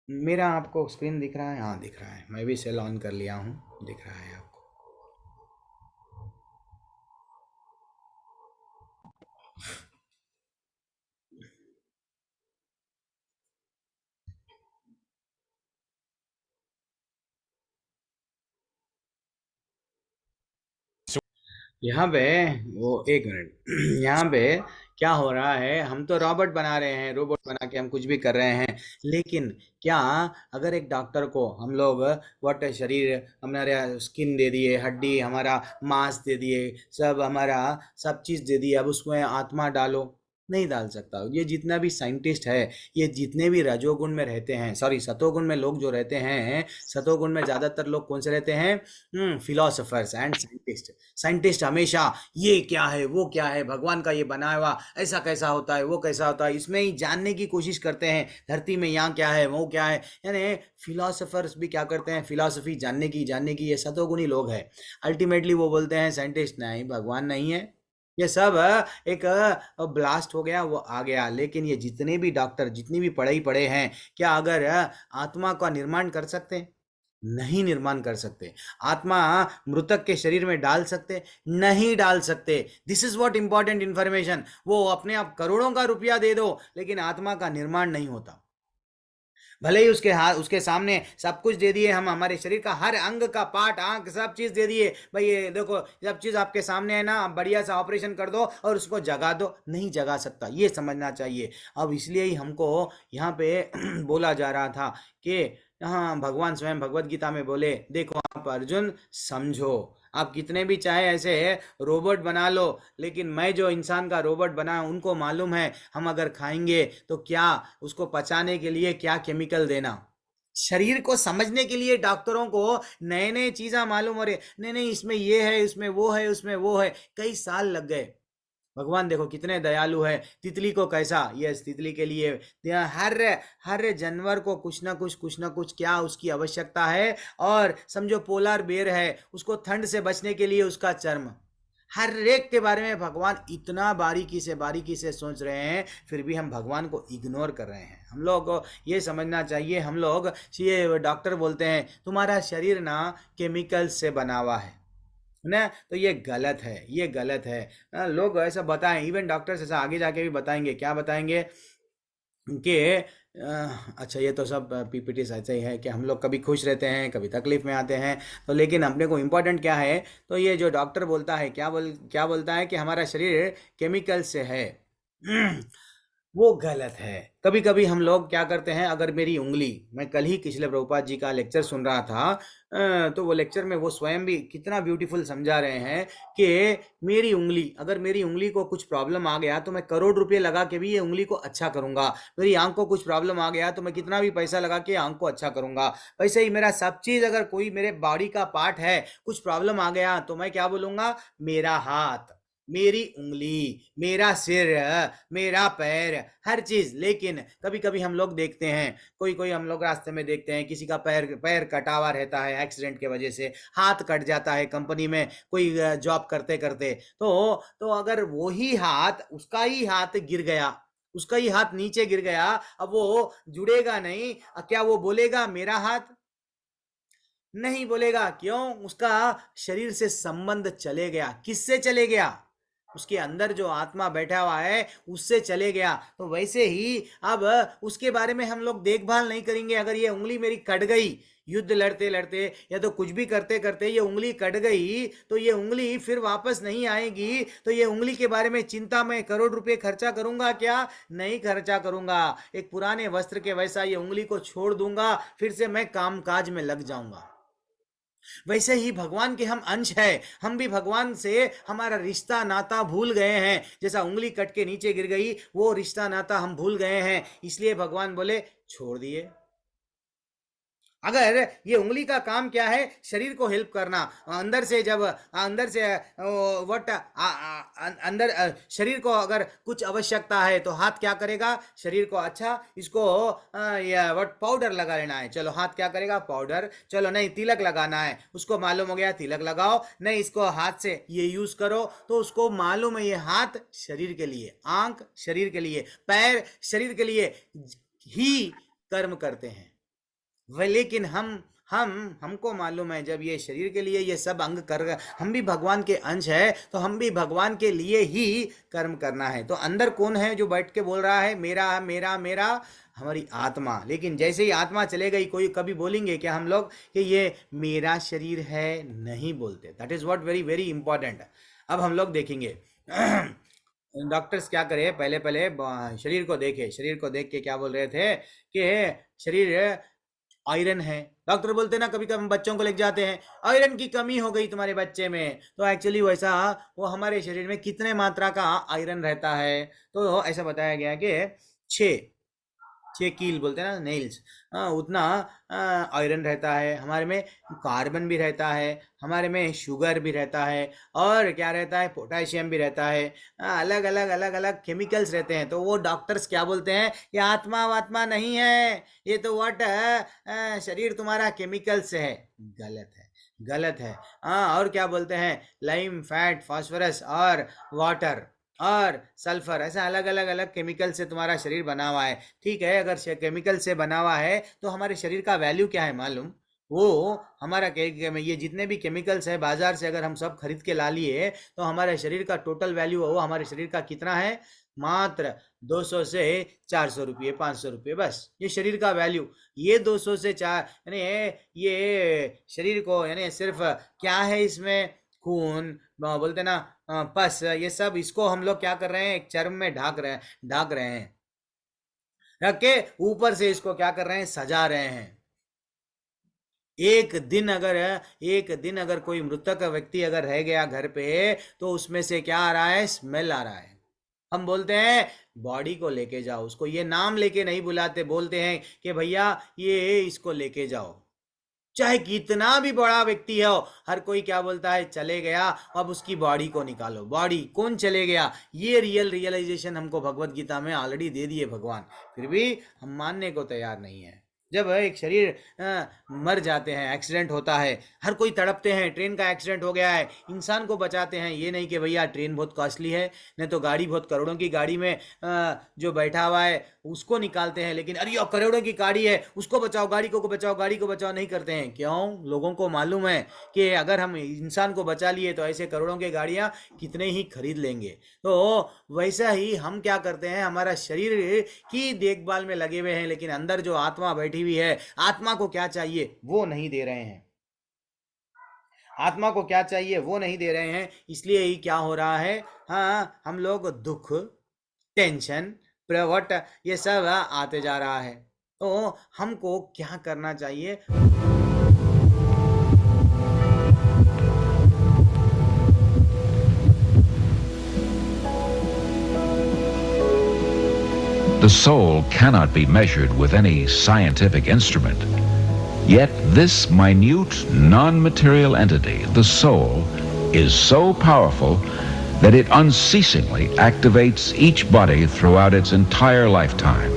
मेरा आपको स्क्रीन दिख रहा है, हाँ दिख रहा है, मैं भी सेल ऑन कर लिया हूँ, दिख रहा है आपको। यहाँ पे वो एक मिनट, यहाँ पे क्या हो रहा है, हम तो रोबोट बना रहे हैं, रोबोट बना के हम कुछ भी कर रहे हैं, लेकिन क्या अगर एक डॉक्टर को हम लोग वट शरीर, हमारा स्किन दे दिए, हड्डी, हमारा मांस दे दिए, सब हमारा सब चीज़ दे दिए, अब उसमें आत्मा डालो, नहीं डाल सकता। ये जितना भी साइंटिस्ट है, ये जितने भी रजोगुण में रहते हैं, सॉरी सतोगुण में लोग जो रहते हैं, सतोगुण में ज़्यादातर लोग कौन से रहते हैं, फिलोसोफर्स एंड साइंटिस्ट। साइंटिस्ट हमेशा ये क्या है, वो क्या है, भगवान का ये बनाया हुआ ऐसा कैसा होता है, वो कैसा होता है, इसमें ही जानने की कोशिश करते हैं, धरती में यहाँ क्या है, वो क्या है, यानी फिलोसोफर्स भी क्या करते हैं, फिलॉसफी जानने की, ये सतोगुणी लोग हैं। अल्टीमेटली वो बोलते हैं साइंटिस्ट नहीं, भगवान नहीं है, ये सब एक ब्लास्ट हो गया, वो आ गया। लेकिन ये जितने भी डॉक्टर, जितनी भी पढ़ाई पढ़े हैं, क्या अगर आत्मा का निर्माण कर सकते हैं? नहीं निर्माण कर सकते। आत्मा मृतक के शरीर में डाल सकते? नहीं डाल सकते। This is what important information. वो अपने आप करोड़ों का रुपया दे दो, लेकिन आत्मा का निर्माण नहीं होता। भले ही उसके हाथ, उसके सामने सब कुछ दे दिए, हम हमारे शरीर का हर अंग का पार्ट, आंख, सब चीज दे दिए, भाई ये देखो सब चीज आपके सामने है ना, बढ़िया सा ऑपरेशन कर दो और उसको जगा दो, नहीं जगा सकता, ये समझना चाहिए। अब इसलिए ही हमको यहाँ पे बोला जा रहा था कि हाँ, भगवान स्वयं भगवत गीता में बोले, देखो आप अर्जुन समझो, आप कितने भी चाहे ऐसे रोबोट बना लो, लेकिन मैं जो इंसान का रोबोट बना, उनको मालूम है हम अगर खाएंगे तो क्या उसको पचाने के लिए क्या केमिकल देना। शरीर को समझने के लिए डॉक्टरों को नए नए चीज़ें मालूम हो रही, नहीं इसमें ये है, उसमें वो है, उसमें वो है, कई साल लग गए। भगवान देखो कितने दयालु है। तितली को कैसा, यस तितली के लिए हर जानवर को कुछ ना कुछ क्या उसकी आवश्यकता है। और समझो पोलर बेर है, उसको ठंड से बचने के लिए उसका चर्म, हर एक के बारे में भगवान इतना बारीकी से सोच रहे हैं, फिर भी हम भगवान को इग्नोर कर रहे हैं। हम लोग को ये समझना चाहिए, हम लोग ये डॉक्टर बोलते हैं तुम्हारा शरीर ना केमिकल से बना हुआ है ना, तो ये गलत है, ये गलत है। लोग ऐसा बताएं, इवन डॉक्टर्स ऐसा आगे जाके भी बताएंगे, क्या बताएंगे कि अच्छा ये तो सब पीपीटी ऐसे ही है कि हम लोग कभी खुश रहते हैं, कभी तकलीफ में आते हैं, तो लेकिन अपने को इम्पोर्टेंट क्या है, तो ये जो डॉक्टर बोलता है क्या बोलता है कि हमारा शरीर केमिकल से है। वो गलत है। कभी कभी हम लोग क्या करते हैं, अगर मेरी उंगली, मैं कल ही किशले प्रभुपाद जी का लेक्चर सुन रहा था, तो वो लेक्चर में वो स्वयं भी कितना ब्यूटीफुल समझा रहे हैं कि मेरी उंगली, अगर मेरी उंगली को कुछ प्रॉब्लम आ गया तो मैं करोड़ रुपए लगा के भी ये उंगली को अच्छा करूंगा। मेरी आंख को कुछ प्रॉब्लम आ गया तो मैं कितना भी पैसा लगा के आंख को अच्छा करूंगा। वैसे ही मेरा सब चीज, अगर कोई मेरे बॉडी का पार्ट है, कुछ प्रॉब्लम आ गया तो मैं क्या बोलूंगा, मेरा हाथ, मेरी उंगली, मेरा सिर, मेरा पैर, हर चीज। लेकिन कभी कभी हम लोग देखते हैं, कोई कोई हम लोग रास्ते में देखते हैं किसी का पैर पैर कटा हुआ रहता है एक्सीडेंट के वजह से, हाथ कट जाता है कंपनी में कोई जॉब करते करते, तो अगर वो ही हाथ, उसका ही हाथ गिर गया, उसका ही हाथ नीचे गिर गया, अब वो जुड़ेगा नहीं। क्या वो बोलेगा मेरा हाथ? नहीं बोलेगा। क्यों? उसका शरीर से संबंध चले गया। किससे चले गया? उसके अंदर जो आत्मा बैठा हुआ है उससे चले गया। तो वैसे ही अब उसके बारे में हम लोग देखभाल नहीं करेंगे। अगर ये उंगली मेरी कट गई, युद्ध लड़ते लड़ते या तो कुछ भी करते करते ये उंगली कट गई, तो ये उंगली फिर वापस नहीं आएगी। तो ये उंगली के बारे में चिंता मैं करोड़ रुपए खर्चा करूंगा क्या? नहीं खर्चा करूंगा। एक पुराने वस्त्र के वैसा ये उंगली को छोड़ दूंगा, फिर से मैं काम काज में लग जाऊंगा। वैसे ही भगवान के हम अंश हैं, हम भी भगवान से हमारा रिश्ता नाता भूल गए हैं। जैसा उंगली कट के नीचे गिर गई, वो रिश्ता नाता हम भूल गए हैं, इसलिए भगवान बोले छोड़ दिए। अगर ये उंगली का काम क्या है? शरीर को हेल्प करना। अंदर से जब अंदर से वट अंदर शरीर को अगर कुछ आवश्यकता है तो हाथ क्या करेगा? शरीर को अच्छा इसको वट पाउडर लगा लेना है, चलो हाथ क्या करेगा? पाउडर। चलो नहीं तिलक लगाना है, उसको मालूम हो गया तिलक लगाओ। नहीं इसको हाथ से ये यूज करो, तो उसको मालूम है ये हाथ शरीर के लिए, आंख शरीर के लिए, पैर शरीर के लिए ही कर्म करते हैं। लेकिन हमको मालूम है जब ये शरीर के लिए ये सब अंग कर, हम भी भगवान के अंश है, तो हम भी भगवान के लिए ही कर्म करना है। तो अंदर कौन है जो बैठ के बोल रहा है मेरा मेरा मेरा? हमारी आत्मा। लेकिन जैसे ही आत्मा चले गई, कोई कभी बोलेंगे क्या हम लोग कि ये मेरा शरीर है? नहीं बोलते। That is what very very important. अब हम लोग देखेंगे डॉक्टर्स क्या करे, पहले पहले शरीर को देखे, शरीर को देख के क्या बोल रहे थे कि शरीर आयरन है। डॉक्टर बोलते ना, कभी कभी हम बच्चों को लेके जाते हैं, आयरन की कमी हो गई तुम्हारे बच्चे में, तो एक्चुअली वैसा वो हमारे शरीर में कितने मात्रा का आयरन रहता है? तो ऐसा बताया गया कि 6 कील बोलते हैं ना, नेल्स, उतना आयरन रहता है हमारे में। कार्बन भी रहता है हमारे में, शुगर भी रहता है, और क्या रहता है? पोटेशियम भी रहता है। अलग अलग अलग अलग केमिकल्स रहते हैं। तो वो डॉक्टर्स क्या बोलते हैं? ये आत्मा वात्मा नहीं है, ये तो व्हाट है, शरीर तुम्हारा केमिकल से है। गलत है, गलत है। और क्या बोलते हैं? लाइम, फैट, फास्फोरस और वाटर और सल्फर, ऐसा अलग अलग अलग केमिकल से तुम्हारा शरीर बना हुआ है। ठीक है, अगर केमिकल से बना हुआ है तो हमारे शरीर का वैल्यू क्या है मालूम? वो हमारा ये जितने भी केमिकल्स है बाजार से अगर हम सब खरीद के ला लिए, तो हमारे शरीर का टोटल वैल्यू वो हमारे शरीर का कितना है? मात्र 200 से 400 रुपये, 500 रुपये, बस ये शरीर का वैल्यू। ये 200 से 4 यानी ये शरीर को, यानी सिर्फ क्या है इसमें? खून, बोलते ना पस, ये सब, इसको हम लोग क्या कर रहे हैं? एक चर्म में ढाक रहे हैं, रख के ऊपर से इसको क्या कर रहे हैं? सजा रहे हैं। एक दिन अगर कोई मृतक व्यक्ति अगर रह गया घर पे, तो उसमें से क्या आ रहा है? स्मेल आ रहा है। हम बोलते हैं बॉडी को लेके जाओ, उसको ये नाम लेके नहीं बुलाते, बोलते हैं कि भैया ये इसको लेके जाओ। चाहे कितना भी बड़ा व्यक्ति हो, हर कोई क्या बोलता है? चले गया, अब उसकी बॉडी को निकालो। बॉडी कौन चले गया? ये रियलाइजेशन हमको भगवत गीता में ऑलरेडी दे दिए भगवान, फिर भी हम मानने को तैयार नहीं है। जब एक शरीर मर जाते हैं, एक्सीडेंट होता है, हर कोई तड़पते हैं, ट्रेन का एक्सीडेंट हो गया है, इंसान को बचाते हैं। ये नहीं कि भैया ट्रेन बहुत कॉस्टली है, नहीं तो गाड़ी बहुत करोड़ों की गाड़ी में जो बैठा हुआ है उसको निकालते हैं, लेकिन अरे करोड़ों की गाड़ी है उसको बचाओ, गाड़ी को बचाओ, गाड़ी को बचाओ नहीं करते हैं। क्यों? लोगों को मालूम है कि अगर हम इंसान को बचा लिए तो ऐसे करोड़ों की गाड़ियां कितने ही खरीद लेंगे। तो वैसा ही हम क्या करते हैं? हमारा शरीर की देखभाल में लगे हुए हैं, लेकिन अंदर जो आत्मा बैठी हुई है, आत्मा को क्या चाहिए वो नहीं दे रहे हैं। आत्मा को क्या चाहिए वो नहीं दे रहे हैं। इसलिए ही क्या हो रहा है? हाँ, हम लोग दुख, टेंशन, प्रवट, ये सब आते जा रहा है। तो हमको क्या करना चाहिए? The soul cannot be measured with any scientific instrument. Yet this minute, non-material entity, the soul, is so powerful that it unceasingly activates each body throughout its entire lifetime.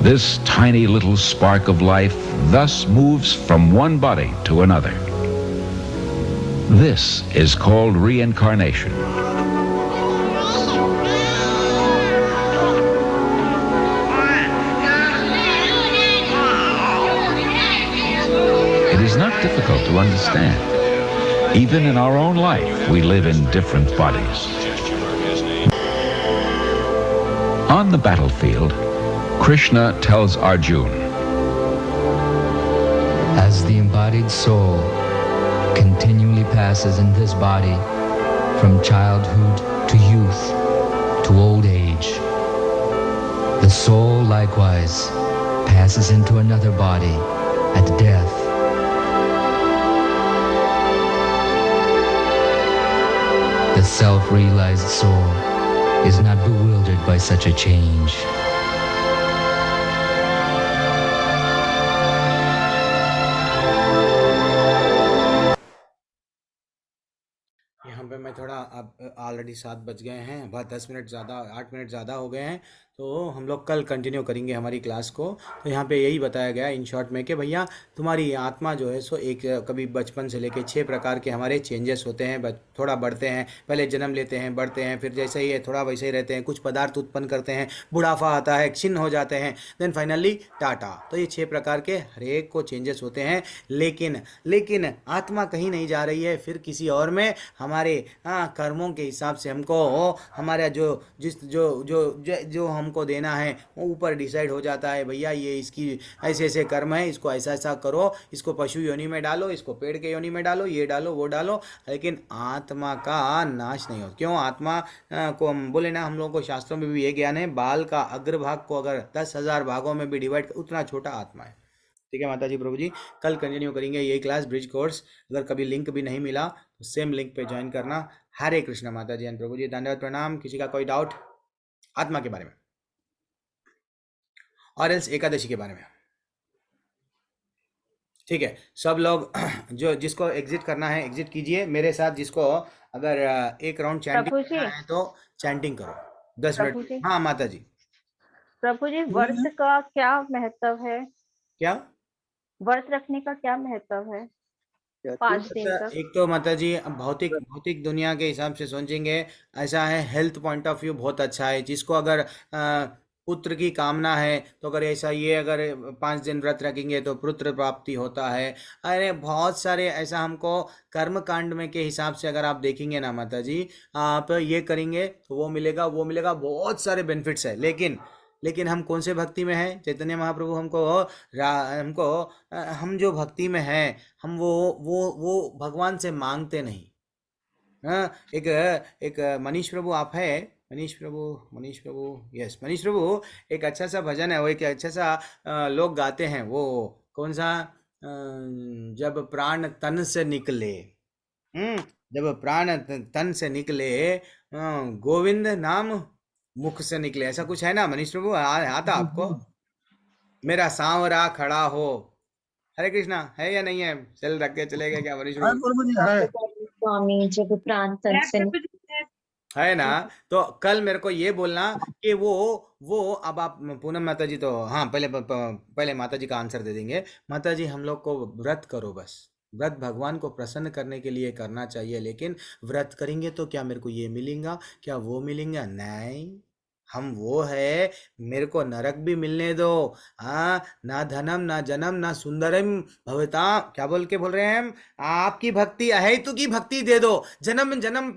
This tiny little spark of life thus moves from one body to another. This is called reincarnation. It is not difficult to understand. Even in our own life, we live in different bodies. On the battlefield, Krishna tells Arjuna, as the embodied soul continually passes in this body from childhood to youth to old age, the soul likewise passes into another body at death. The self-realized soul is not bewildered by such a change. यहाँ पे मैं थोड़ा, अब already 7 बज गए हैं, बस 10 minute ज़्यादा, 8 मिनट ज़्यादा हो गए हैं, तो हम लोग कल कंटिन्यू करेंगे हमारी क्लास को। तो यहाँ पे यही बताया गया इन शॉर्ट में कि भैया तुम्हारी आत्मा जो है सो एक कभी बचपन से लेके 6 प्रकार के हमारे चेंजेस होते हैं, थोड़ा बढ़ते हैं, पहले जन्म लेते हैं, बढ़ते हैं, फिर जैसे ही है थोड़ा वैसे ही रहते हैं, कुछ पदार्थ उत्पन्न करते हैं, बुढ़ापा आता है, क्षीण हो जाते हैं, देन फाइनली टाटा। तो ये 6 प्रकार के हर एक को चेंजेस होते हैं, लेकिन आत्मा कहीं नहीं जा रही है, फिर किसी और में हमारे कर्मों के हिसाब से हमको हमारा जो हमको देना है वो ऊपर डिसाइड हो जाता है। भैया ये इसकी ऐसे ऐसे कर्म है, इसको ऐसा ऐसा करो, इसको पशु योनि में डालो, इसको पेड़ के योनि में डालो, ये डालो वो डालो, लेकिन आत्मा का नाश नहीं हो। क्यों? आत्मा को हम बोले ना, हम लोगों को शास्त्रों में भी ये ज्ञान है, बाल का अग्रभाग को अगर 10,000 भागों में भी डिवाइड, उतना छोटा आत्मा है। ठीक है माता जी, प्रभु जी, कल कंटिन्यू करेंगे ये क्लास ब्रिज कोर्स। अगर कभी लिंक भी नहीं मिला तो सेम लिंक पे ज्वाइन करना। हरे कृष्ण माता जी एंड प्रभु जी, धन्यवाद, प्रणाम। किसी का कोई डाउट आत्मा के बारे में और एल्स एकादशी के बारे में? ठीक है, सब लोग जो जिसको एग्जिट करना है एग्जिट कीजिए मेरे साथ। जिसको अगर एक राउंड चैंटिंग करना है तो चैंटिंग करो 10 मिनट। हाँ माता जी। प्रभु जी, व्रत का क्या महत्व है? क्या व्रत रखने का क्या महत्व है 5 दिन तक? एक तो माता जी भौतिक दुनिया के हिसाब से सोचेंगे, ऐसा है, हेल्थ पॉइंट ऑफ व्यू बहुत अच्छा है। जिसको अगर पुत्र की कामना है तो अगर ऐसा ये अगर 5 दिन व्रत रखेंगे तो पुत्र प्राप्ति होता है। अरे बहुत सारे ऐसा हमको कर्म कांड में के हिसाब से अगर आप देखेंगे ना माता जी, आप ये करेंगे तो वो मिलेगा, बहुत सारे बेनिफिट्स है। लेकिन हम कौन से भक्ति में हैं? चैतन्य महाप्रभु हमको हम जो भक्ति में हैं, हम वो भगवान से मांगते नहीं। एक मनीष प्रभु आप है, मनीष प्रभु यस, मनीष प्रभु, एक अच्छा सा भजन है, वो एक अच्छा सा लोग गाते हैं, वो कौन सा, जब प्राण तन से निकले, जब प्राण तन से निकले, गोविंद नाम मुख से निकले, ऐसा कुछ है ना मनीष प्रभु? आता आपको? मेरा सांवरा खड़ा हो। हरे कृष्णा है या नहीं है? चल रख के चले गए क्या मनीष प्रभु? स्वामी, जब प्राण तन से है ना। तो कल मेरे को ये बोलना कि वो अब आप पूनम माता जी, तो हाँ पहले माता जी का आंसर दे देंगे। माता जी, हम लोग को व्रत करो बस। व्रत भगवान को प्रसन्न करने के लिए करना चाहिए, लेकिन व्रत करेंगे तो क्या मेरे को ये मिलेगा, क्या वो मिलेगा? नहीं, हम वो है, मेरे को नरक भी मिलने दो। ना धनम ना जन्म ना सुंदरम भवता, क्या बोल रहे हैं हम? आपकी भक्ति अहेतु की भक्ति दे दो, जन्म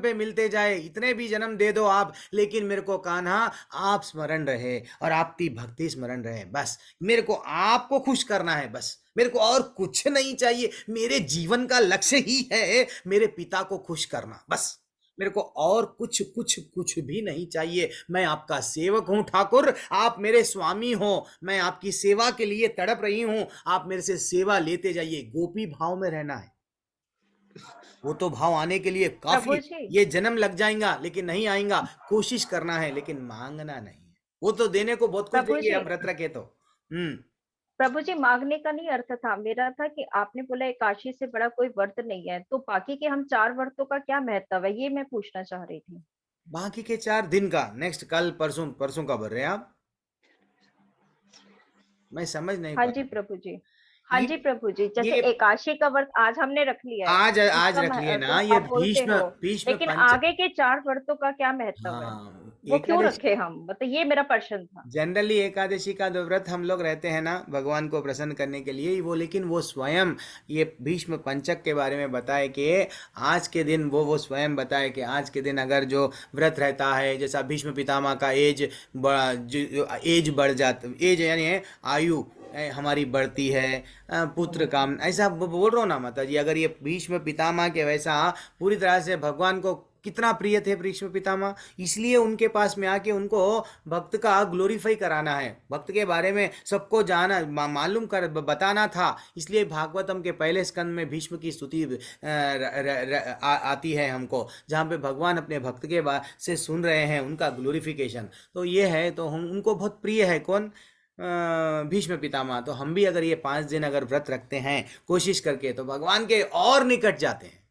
पे मिलते जाए, इतने भी जन्म दे दो आप, लेकिन मेरे को कान्हा आप स्मरण रहे और आपकी भक्ति स्मरण रहे। बस मेरे को आपको खुश करना है, बस मेरे को और कुछ नहीं चाहिए। मेरे जीवन का लक्ष्य ही है मेरे पिता को खुश करना, बस मेरे को और कुछ कुछ कुछ भी नहीं चाहिए। मैं आपका सेवक हूं ठाकुर, आप मेरे स्वामी हो, मैं आपकी सेवा के लिए तड़प रही हूं, आप मेरे से सेवा लेते जाइए। गोपी भाव में रहना है। वो तो भाव आने के लिए प्रभु काफी जी ये जन्म लग जाएगा, लेकिन नहीं आएगा। कोशिश करना है लेकिन मांगना नहीं है। वो तो देने को बहुत कुछ प्रभु देंगे जी हम व्रत रखे तो। प्रभु जी, मांगने का नहीं अर्थ था मेरा, था कि आपने बोला एकादशी से बड़ा कोई व्रत नहीं है, तो बाकी के हम 4 व्रतों का क्या महत्व है, ये मैं पूछना चाह रही थी। बाकी के 4 दिन का नेक्स्ट कल परसों परसों का बोल रहे हैं आप? मैं समझ नहीं हाँ पा जी रहा। प्रभु जी, हाँ ये जी प्रभु जी, जैसे ये एकादशी का व्रत आज हमने रख लिया है, आज उसका रख लिए तुम ना, ये आप बोलते भीष्म हो, भीष्म लेकिन पंच। आगे के 4 व्रतों का क्या महत्व है, हाँ, वो क्यों एकादशी रखे हम, मतलब ये मेरा प्रश्न था। जनरली एकादशी का जो व्रत हम लोग रहते हैं ना भगवान को प्रसन्न करने के लिए वो, लेकिन वो स्वयं ये भीष्म पंचक के बारे में बताए कि आज के दिन वो स्वयं बताए कि आज के दिन अगर जो व्रत रहता है, जैसा भीष्म पितामह का एज बढ़ जाता, एज यानी आयु हमारी बढ़ती है, पुत्र काम, ऐसा बोल रहा हूँ ना माता जी। अगर ये भीष्म पितामह के वैसा पूरी तरह से भगवान को कितना प्रिय थे भीष्म पितामह, इसलिए उनके पास में आके उनको भक्त का ग्लोरीफाई कराना है, भक्त के बारे में सबको जाना मालूम कर बताना था। इसलिए भागवतम के पहले स्कंद में भीष्म की स्तुति आती है हमको, जहाँ पे भगवान अपने भक्त के से सुन रहे हैं उनका ग्लोरिफिकेशन। तो ये है, तो हम उनको बहुत प्रिय है कौन, भीष्म पितामह। तो हम भी अगर ये 5 दिन अगर व्रत रखते हैं कोशिश करके, तो भगवान के और निकट जाते हैं,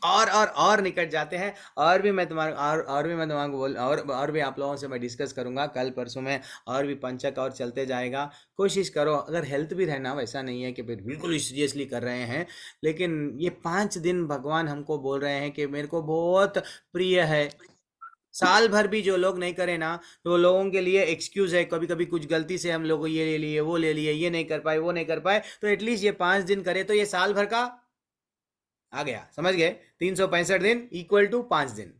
और निकट जाते हैं। और भी मैं तुम्हारे और भी मैं तुम्हारे बोल और भी आप लोगों से मैं डिस्कस करूंगा कल परसों में, और भी पंचक और चलते जाएगा। कोशिश करो, अगर हेल्थ भी रहना, वैसा नहीं है कि फिर बिल्कुल सीरियसली कर रहे हैं, लेकिन ये 5 दिन भगवान हमको बोल रहे हैं कि मेरे को बहुत प्रिय है। साल भर भी जो लोग नहीं करे ना, तो लोगों के लिए एक्सक्यूज है, कभी कभी कुछ गलती से हम लोग ये ले लिए, वो ले लिए, ये नहीं कर पाए, वो नहीं कर पाए, तो एटलीस्ट ये 5 दिन करे तो ये साल भर का आ गया, समझ गए? 365 दिन इक्वल टू 5 दिन।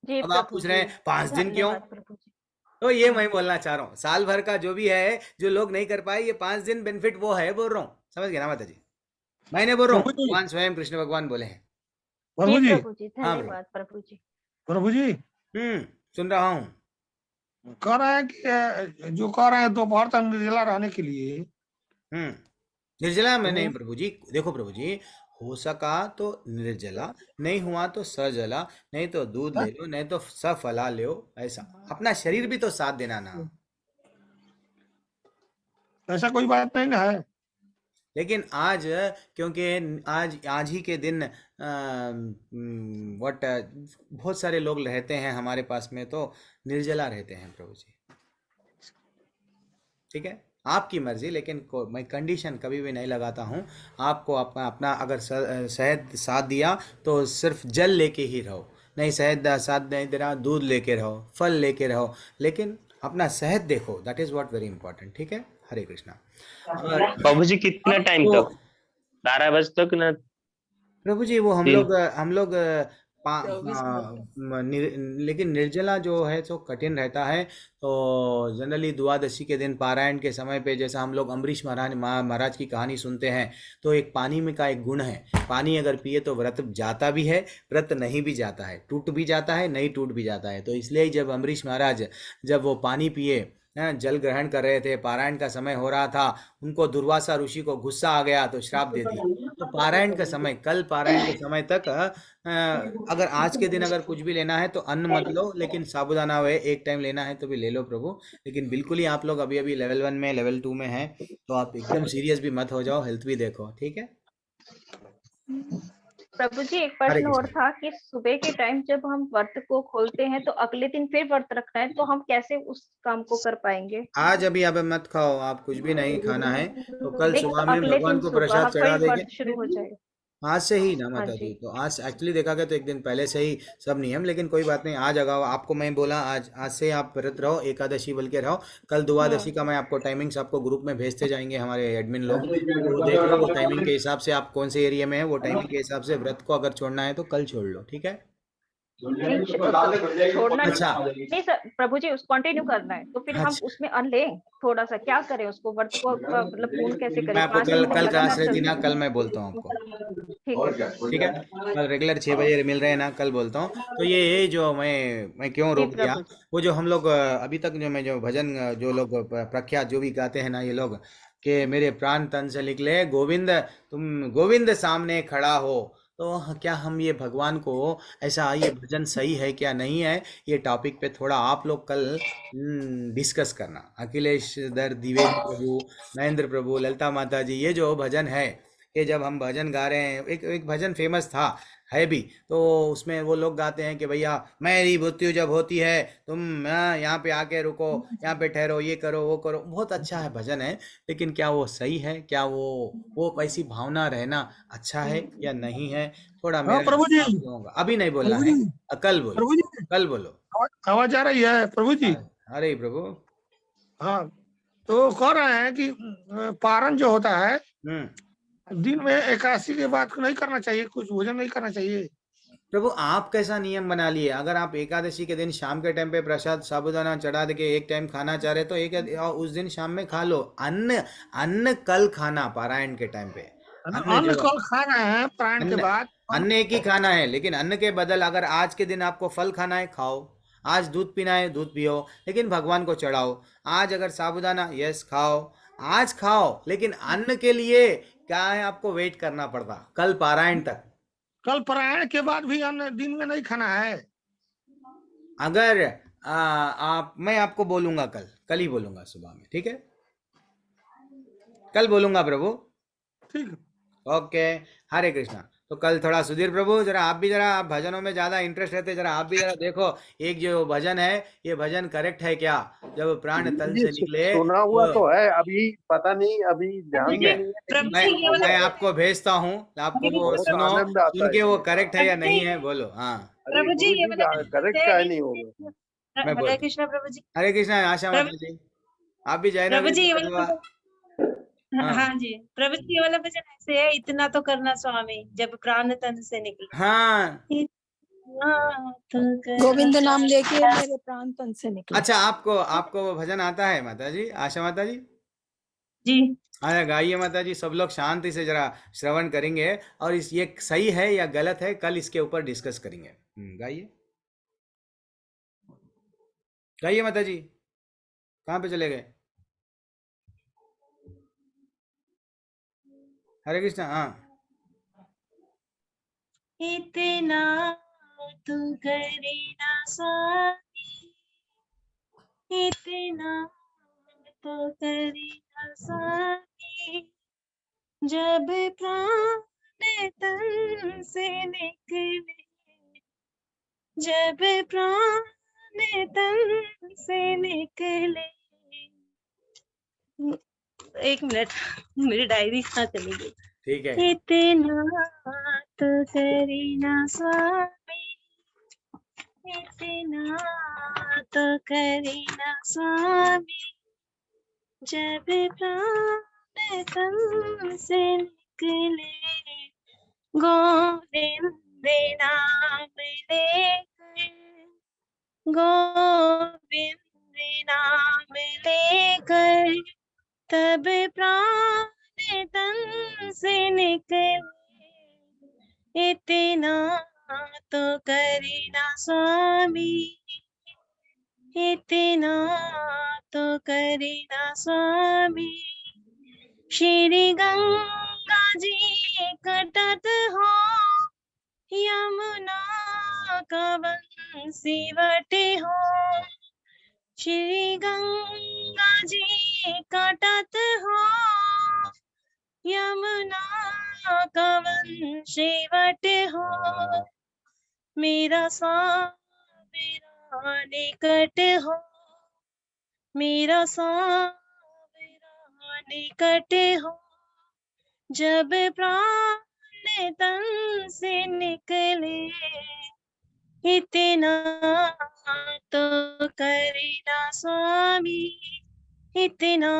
जी अब आप प्रभु पूछ रहे जी, हैं 5 दिन क्यों? धन्यवाद प्रभु जी। तो ये मैं बोलना चाह रहा हूँ, साल भर का जो भी है, जो लोग नहीं कर पाए, ये 5 दिन बेनिफिट वो है, बोल रहा हूँ। समझ गए ना माता जी? मैंने बोल रहा हूँ, प्रभु जी, भगवान स्वयं कृष्ण भगवान बोले हैं। प्रभु जी जी, प्रभु जी, हाँ ब्रो। धन्यवाद प्रभु जी। प्रभु जी, सुन रहा हूँ। कह रहे हैं कि जो कह रहे हैं दोपहर तक निर्जला रहने के लिए, निर्जला में तो नहीं प्रभु जी, देखो प्रभु जी, हो सका तो निर्जला, नहीं हुआ तो सजला, नहीं तो दूध ले लो, नहीं तो सफला लो, ऐसा अपना शरीर भी तो साथ देना ना। ऐसा कोई बात नहीं ना है। लेकिन आज, क्योंकि आज ही के दिन बहुत सारे लोग रहते हैं हमारे पास में, तो निर्जला रहते हैं प्रभु जी। ठीक है, आपकी मर्जी, लेकिन मैं कंडीशन कभी भी नहीं लगाता हूँ। आपको अपना अगर शहद साथ दिया तो सिर्फ जल लेके ही रहो, नहीं शहद साथ नहीं दे रहा, दूध लेके रहो, फल लेके रहो, लेकिन अपना शहद देखो, that is what very important. ठीक है, हरे कृष्णा। प्रभु जी कितना टाइम तो तक, 12 बजे तक ना? प्रभु जी वो हम लोग लेकिन निर्जला जो है तो कठिन रहता है। तो जनरली द्वादशी के दिन पारायण के समय पे, जैसा हम लोग अम्बरीश महाराज की कहानी सुनते हैं, तो एक पानी में का एक गुण है, पानी अगर पिए तो व्रत जाता भी है, व्रत नहीं भी जाता है, टूट भी जाता है, नहीं टूट भी जाता है। तो इसलिए जब अम्बरीश महाराज जब वो पानी पिए, जल ग्रहण कर रहे थे, पारायण का समय हो रहा था, उनको दुर्वासा ऋषि को गुस्सा आ गया तो श्राप दे दिया। तो पारायण का समय, कल पारायण के समय तक अगर आज के दिन अगर कुछ भी लेना है तो अन्न मत लो, लेकिन साबुदाना वे एक टाइम लेना है तो भी ले लो प्रभु। लेकिन बिल्कुल ही आप लोग अभी अभी लेवल 1 में, लेवल 2 में हैं, तो आप एकदम सीरियस भी मत हो जाओ, हेल्थ भी देखो। ठीक है प्रभु जी, एक प्रश्न और था कि सुबह के टाइम जब हम व्रत को खोलते हैं तो अगले दिन फिर व्रत रखना है, तो हम कैसे उस काम को कर पाएंगे? आज अभी अब मत खाओ, आप कुछ भी नहीं खाना है, तो कल सुबह में अगले भगवान दिन को प्रसाद सुबह चढ़ा फिर देंगे। व्रत शुरू हो जाएगा। आज से ही ना हाँ माता जी, जी, तो आज एक्चुअली देखा गया तो एक दिन पहले से ही सब नियम, लेकिन कोई बात नहीं, आज अगर आपको मैं बोला आज से आप व्रत रहो, एकादशी बोल के रहो। कल द्वादशी का मैं आपको टाइमिंग्स आपको ग्रुप में भेजते जाएंगे हमारे एडमिन लोग, तो वो देख लो, वो टाइमिंग के हिसाब से आप कौन से एरिया में है, वो टाइमिंग के हिसाब से व्रत को अगर छोड़ना है तो कल छोड़ लो। ठीक है, छोड़ना अच्छा नहीं सर, प्रभु जी उस कंटिन्यू करना है, तो फिर हम अच्छा उसमें लें थोड़ा सा, क्या करें उसको, व्रत को मतलब पूर्ण कैसे मैं करें, आपको 5 कल दिन कल क्लास लगातार रहती ना, चलते कल मैं बोलता हूँ आपको, हैं। ठीक है। कल रेगुलर 6 बजे मिल रहे हैं ना, कल बोलता हूँ। तो ये जो मैं क्यों जी रोक दिया, प्रभु जी। वो जो हम लोग अभी तक जो मैं जो भजन जो लोग प्रख्यात जो भी गाते हैं ना ये लोग, कि मेरे प्राण तन से निकले गोविंद, तुम गोविंद सामने खड़ा हो, तो क्या हम ये भगवान को ऐसा, ये भजन सही है क्या नहीं है, ये टॉपिक पे थोड़ा आप लोग कल डिस्कस करना। अखिलेश दर द्विवेदी प्रभु, महेंद्र प्रभु, ललिता माता जी, ये जो भजन है, ये जब हम भजन गा रहे हैं, एक एक भजन फेमस था, है भी, तो उसमें वो लोग गाते हैं कि भैया मेरी मृत्यु जब होती है तुम यहाँ पे आके रुको, यहाँ पे ठहरो, ये करो वो करो। बहुत अच्छा है भजन है, लेकिन क्या वो सही है, क्या वो ऐसी भावना रहना अच्छा है या नहीं है, थोड़ा हाँ मेरा प्रभु जी, आप लोगों का अभी नहीं बोलना प्रभु है, जी, कल बोलो, प्रभु जी, कल बोलो। आवाज आ रही है प्रभु जी? अरे प्रभु। हाँ, तो कह रहे हैं कि पारण जो होता है दिन में एकादशी के बाद नहीं करना चाहिए, कुछ भोजन नहीं करना चाहिए। प्रभु आप कैसा नियम बना लिए, अगर आप एकादशी के दिन शाम के टाइम पे प्रसाद साबूदाना चढ़ा दे के एक टाइम खाना चाह रहे तो एक उस दिन शाम में खा लो। अन्न अन्न कल खाना पारायण के टाइम पे, अन्न अन्न जो कल खाना है प्राण के अन्न बाद। अन्न एक ही खाना है, लेकिन अन्न के बदल अगर आज के दिन आपको फल खाना है खाओ, आज दूध पीना है दूध पियो, लेकिन भगवान को चढ़ाओ। आज अगर साबूदाना, यस खाओ, आज खाओ, लेकिन अन्न के लिए क्या है, आपको वेट करना पड़ता कल पारायण तक। कल पारायण के बाद भी अन्न दिन में नहीं खाना है। अगर आप, मैं आपको बोलूंगा कल ही बोलूंगा सुबह में, ठीक है, कल बोलूंगा प्रभु। ठीक है। ओके, हरे कृष्णा। तो कल थोड़ा सुधीर प्रभु जरा आप भी, जरा आप भजनों में ज्यादा इंटरेस्ट रहते, जरा आप भी जरा देखो एक जो भजन है, ये भजन करेक्ट है क्या, जब प्राण तन जी से निकले सुना हुआ तो है, अभी पता नहीं, अभी ध्यान ठीक में है, नहीं है, लेकिन मैं आपको भेजता हूँ, आपको वो बहुत सुनो, आनंद आता सुन है के वो इसमें। करेक्ट है या नहीं है बोलो। हाँ अरे गुरु जी करेक्ट का नहीं होगा। मैं बोल, हरे कृष्णा आशा माता जी, आप भी जय नगरी जी बजवा। हाँ हाँ जी प्रभु जी, ये वाला भजन ऐसे है, इतना तो करना स्वामी जब प्राण तन से निकले। हाँ इतना तो गोविंद नाम करना। लेके मेरे प्राण तन से निकले। अच्छा, आपको आपको वो भजन आता है माता जी, आशा माता जी? जी हाँ गाइए माता जी, सब लोग शांति से जरा श्रवण करेंगे, और इस ये सही है या गलत है कल इसके ऊपर डिस्कस करेंगे। गाइए गाइए माता जी, कहाँ पे चले गए? हरे कृष्णा। हाँ इतना तो करना स्वामी, इतना तो करना स्वामी, जब प्राण तन से निकले, जब प्राण तन से निकले। एक मिनट, मेरी डायरी कहाँ चली गई? ठीक है। इतना तो करना स्वामी, इतना तो करना स्वामी, जब प्राण तन से निकले, गोविंद नाम लेकर, गोविंद नाम लेकर, तब प्राण तन से निकले, इतना तो करना स्वामी, इतना तो करना स्वामी। श्री गंगा जी कटत हो, यमुना का बंसी वटे हो, श्री गंगा जी कटत हो, यमुना का बंसी वटे हो, मेरा सावरा निकट हो, मेरा सावरा निकट हो, जब प्राण तन से निकले, इतना तो करना स्वामी, इतना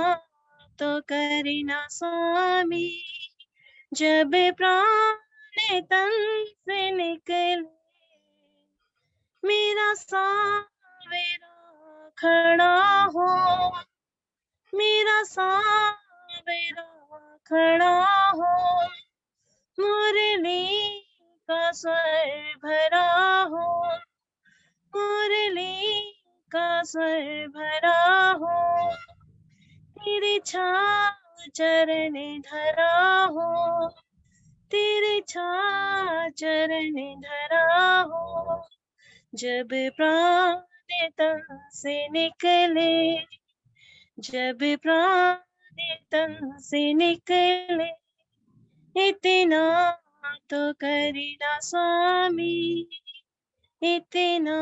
तो करना स्वामी, जब प्राण तन से निकले, मेरा सावेरा खड़ा हो, मेरा सावेरा खड़ा हो, मुरली का स्वर भरा हो, मुरली का स्वर भरा हो, तेरी छाँव चरण धरा हो, तेरे छाँव चरण धरा हो। जब प्राण तन से निकले, जब प्राण तन से निकले, इतना तो करीना स्वामी, इतना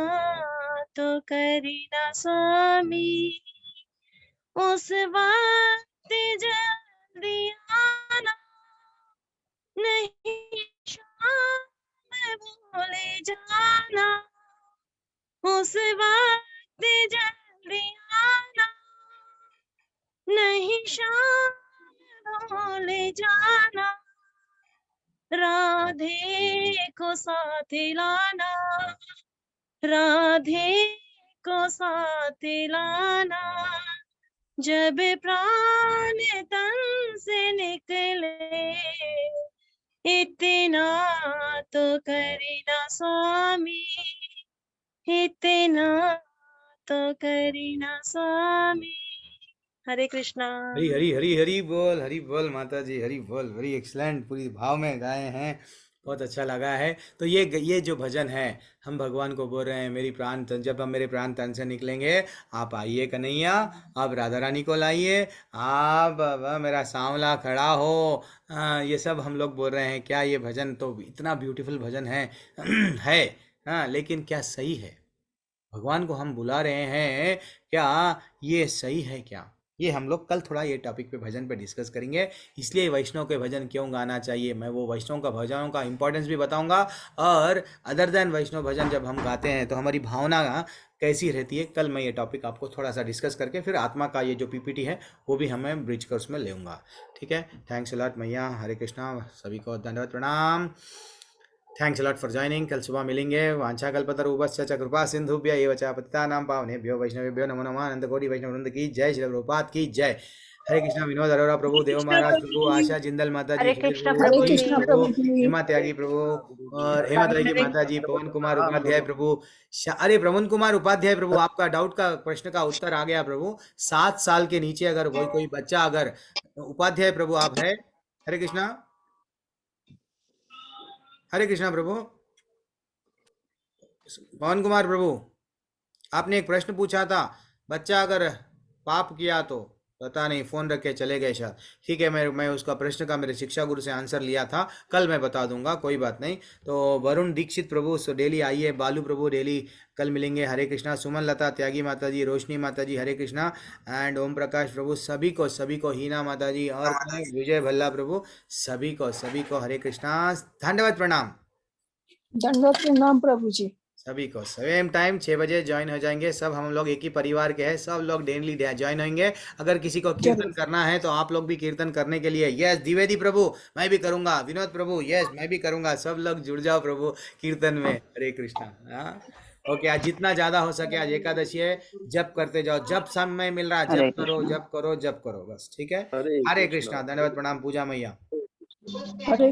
तो करीना स्वामी। उस वक्त जल्दी आना, नहीं शाम भूले जाना, उस वक्त जल्दी आना, नहीं शाम भूले जाना। राधे को साथ लाना, राधे को साथ लाना, जब प्राण तन से निकले, इतना तो करीना स्वामी, इतना तो करीना स्वामी। हरे कृष्णा। हरी हरी हरी हरी बोल माता जी, हरी बोल। वेरी एक्सलेंट, पूरी भाव में गाए हैं, बहुत अच्छा लगा है। तो ये जो भजन है, हम भगवान को बोल रहे हैं मेरी प्राण तन, जब हम मेरे प्राण तन से निकलेंगे, आप आइए कन्हैया, आप राधा रानी को लाइए, आप मेरा सांवला खड़ा हो। ये सब हम लोग बोल रहे हैं। क्या ये भजन तो इतना ब्यूटीफुल भजन है है। हाँ, लेकिन क्या सही है? भगवान को हम बुला रहे हैं, क्या ये सही है? क्या ये हम लोग कल थोड़ा ये टॉपिक पे भजन पे डिस्कस करेंगे। इसलिए वैष्णव के भजन क्यों गाना चाहिए, मैं वो वैष्णव का भजनों का इंपॉर्टेंस भी बताऊंगा। और अदर देन वैष्णव भजन जब हम गाते हैं तो हमारी भावना कैसी रहती है, कल मैं ये टॉपिक आपको थोड़ा सा डिस्कस करके फिर आत्मा का ये जो पीपीटी है वो भी हमें ब्रिज कोर्स में लेऊंगा। ठीक है, थैंक्स अ लॉट मैया। हरे कृष्णा, सभी को धन्यवाद, प्रणाम। Thanks a lot for joining. कल सुबह मिलेंगे। वांछा कल्पतरुभ्यश्च च कृपा सिंधुभ्य एव च पतितानां पावनेभ्यो वैष्णवेभ्यो नमो नमः। अनंत कोटि वैष्णव वृंद की जय, श्री प्रभुपाद की जय। हरे कृष्णा। विनोद अरोरा प्रभु, देव महाराज प्रभु, आशा जिंदल माता जी, हरे कृष्णा हरे प्रभु कृष्णा जी। प्रभु जी। हेमा त्यागी प्रभु और हेमा त्यागी माता जी, पवन कुमार उपाध्याय प्रभु, अरे पवन कुमार उपाध्याय प्रभु, आपका डाउट का प्रश्न का उत्तर आ गया प्रभु। 7 साल के नीचे अगर कोई बच्चा, अगर उपाध्याय प्रभु आप है, हरे कृष्णा, हरे कृष्णा प्रभु। पवन कुमार प्रभु, आपने एक प्रश्न पूछा था, बच्चा अगर पाप किया तो, पता नहीं फोन रख के चले गए शायद। ठीक है, मैं उसका प्रश्न का मेरे शिक्षा गुरु से आंसर लिया था, कल मैं बता दूंगा, कोई बात नहीं। तो वरुण दीक्षित प्रभु, सो डेली आइए। बालू प्रभु डेली कल मिलेंगे। हरे कृष्णा। सुमन लता त्यागी माता जी, रोशनी माता जी, हरे कृष्णा। एंड ओम प्रकाश प्रभु, सभी को हीना माता जी और विजय भल्ला प्रभु, सभी को हरे कृष्णा, धन्यवाद, प्रणाम। दंडवत प्रणाम प्रभु जी। सभी को सेम टाइम 6 बजे ज्वाइन हो जाएंगे। सब हम लोग एक ही परिवार के हैं, सब लोग डेली ज्वाइन होंगे। अगर किसी को कीर्तन करना है तो आप लोग भी कीर्तन करने के लिए, यस द्विवेदी प्रभु मैं भी करूंगा, विनोद प्रभु यस मैं भी करूंगा, सब लोग जुड़ जाओ प्रभु कीर्तन में। हरे कृष्णा। ओके, आज जितना ज्यादा हो सके, आज एकादशी है, जप करते जाओ, जब समय मिल रहा है जप करो, जप करो, जप करो, बस। ठीक है, हरे कृष्णा। धन्यवाद, प्रणाम। पूजा मैया। हरे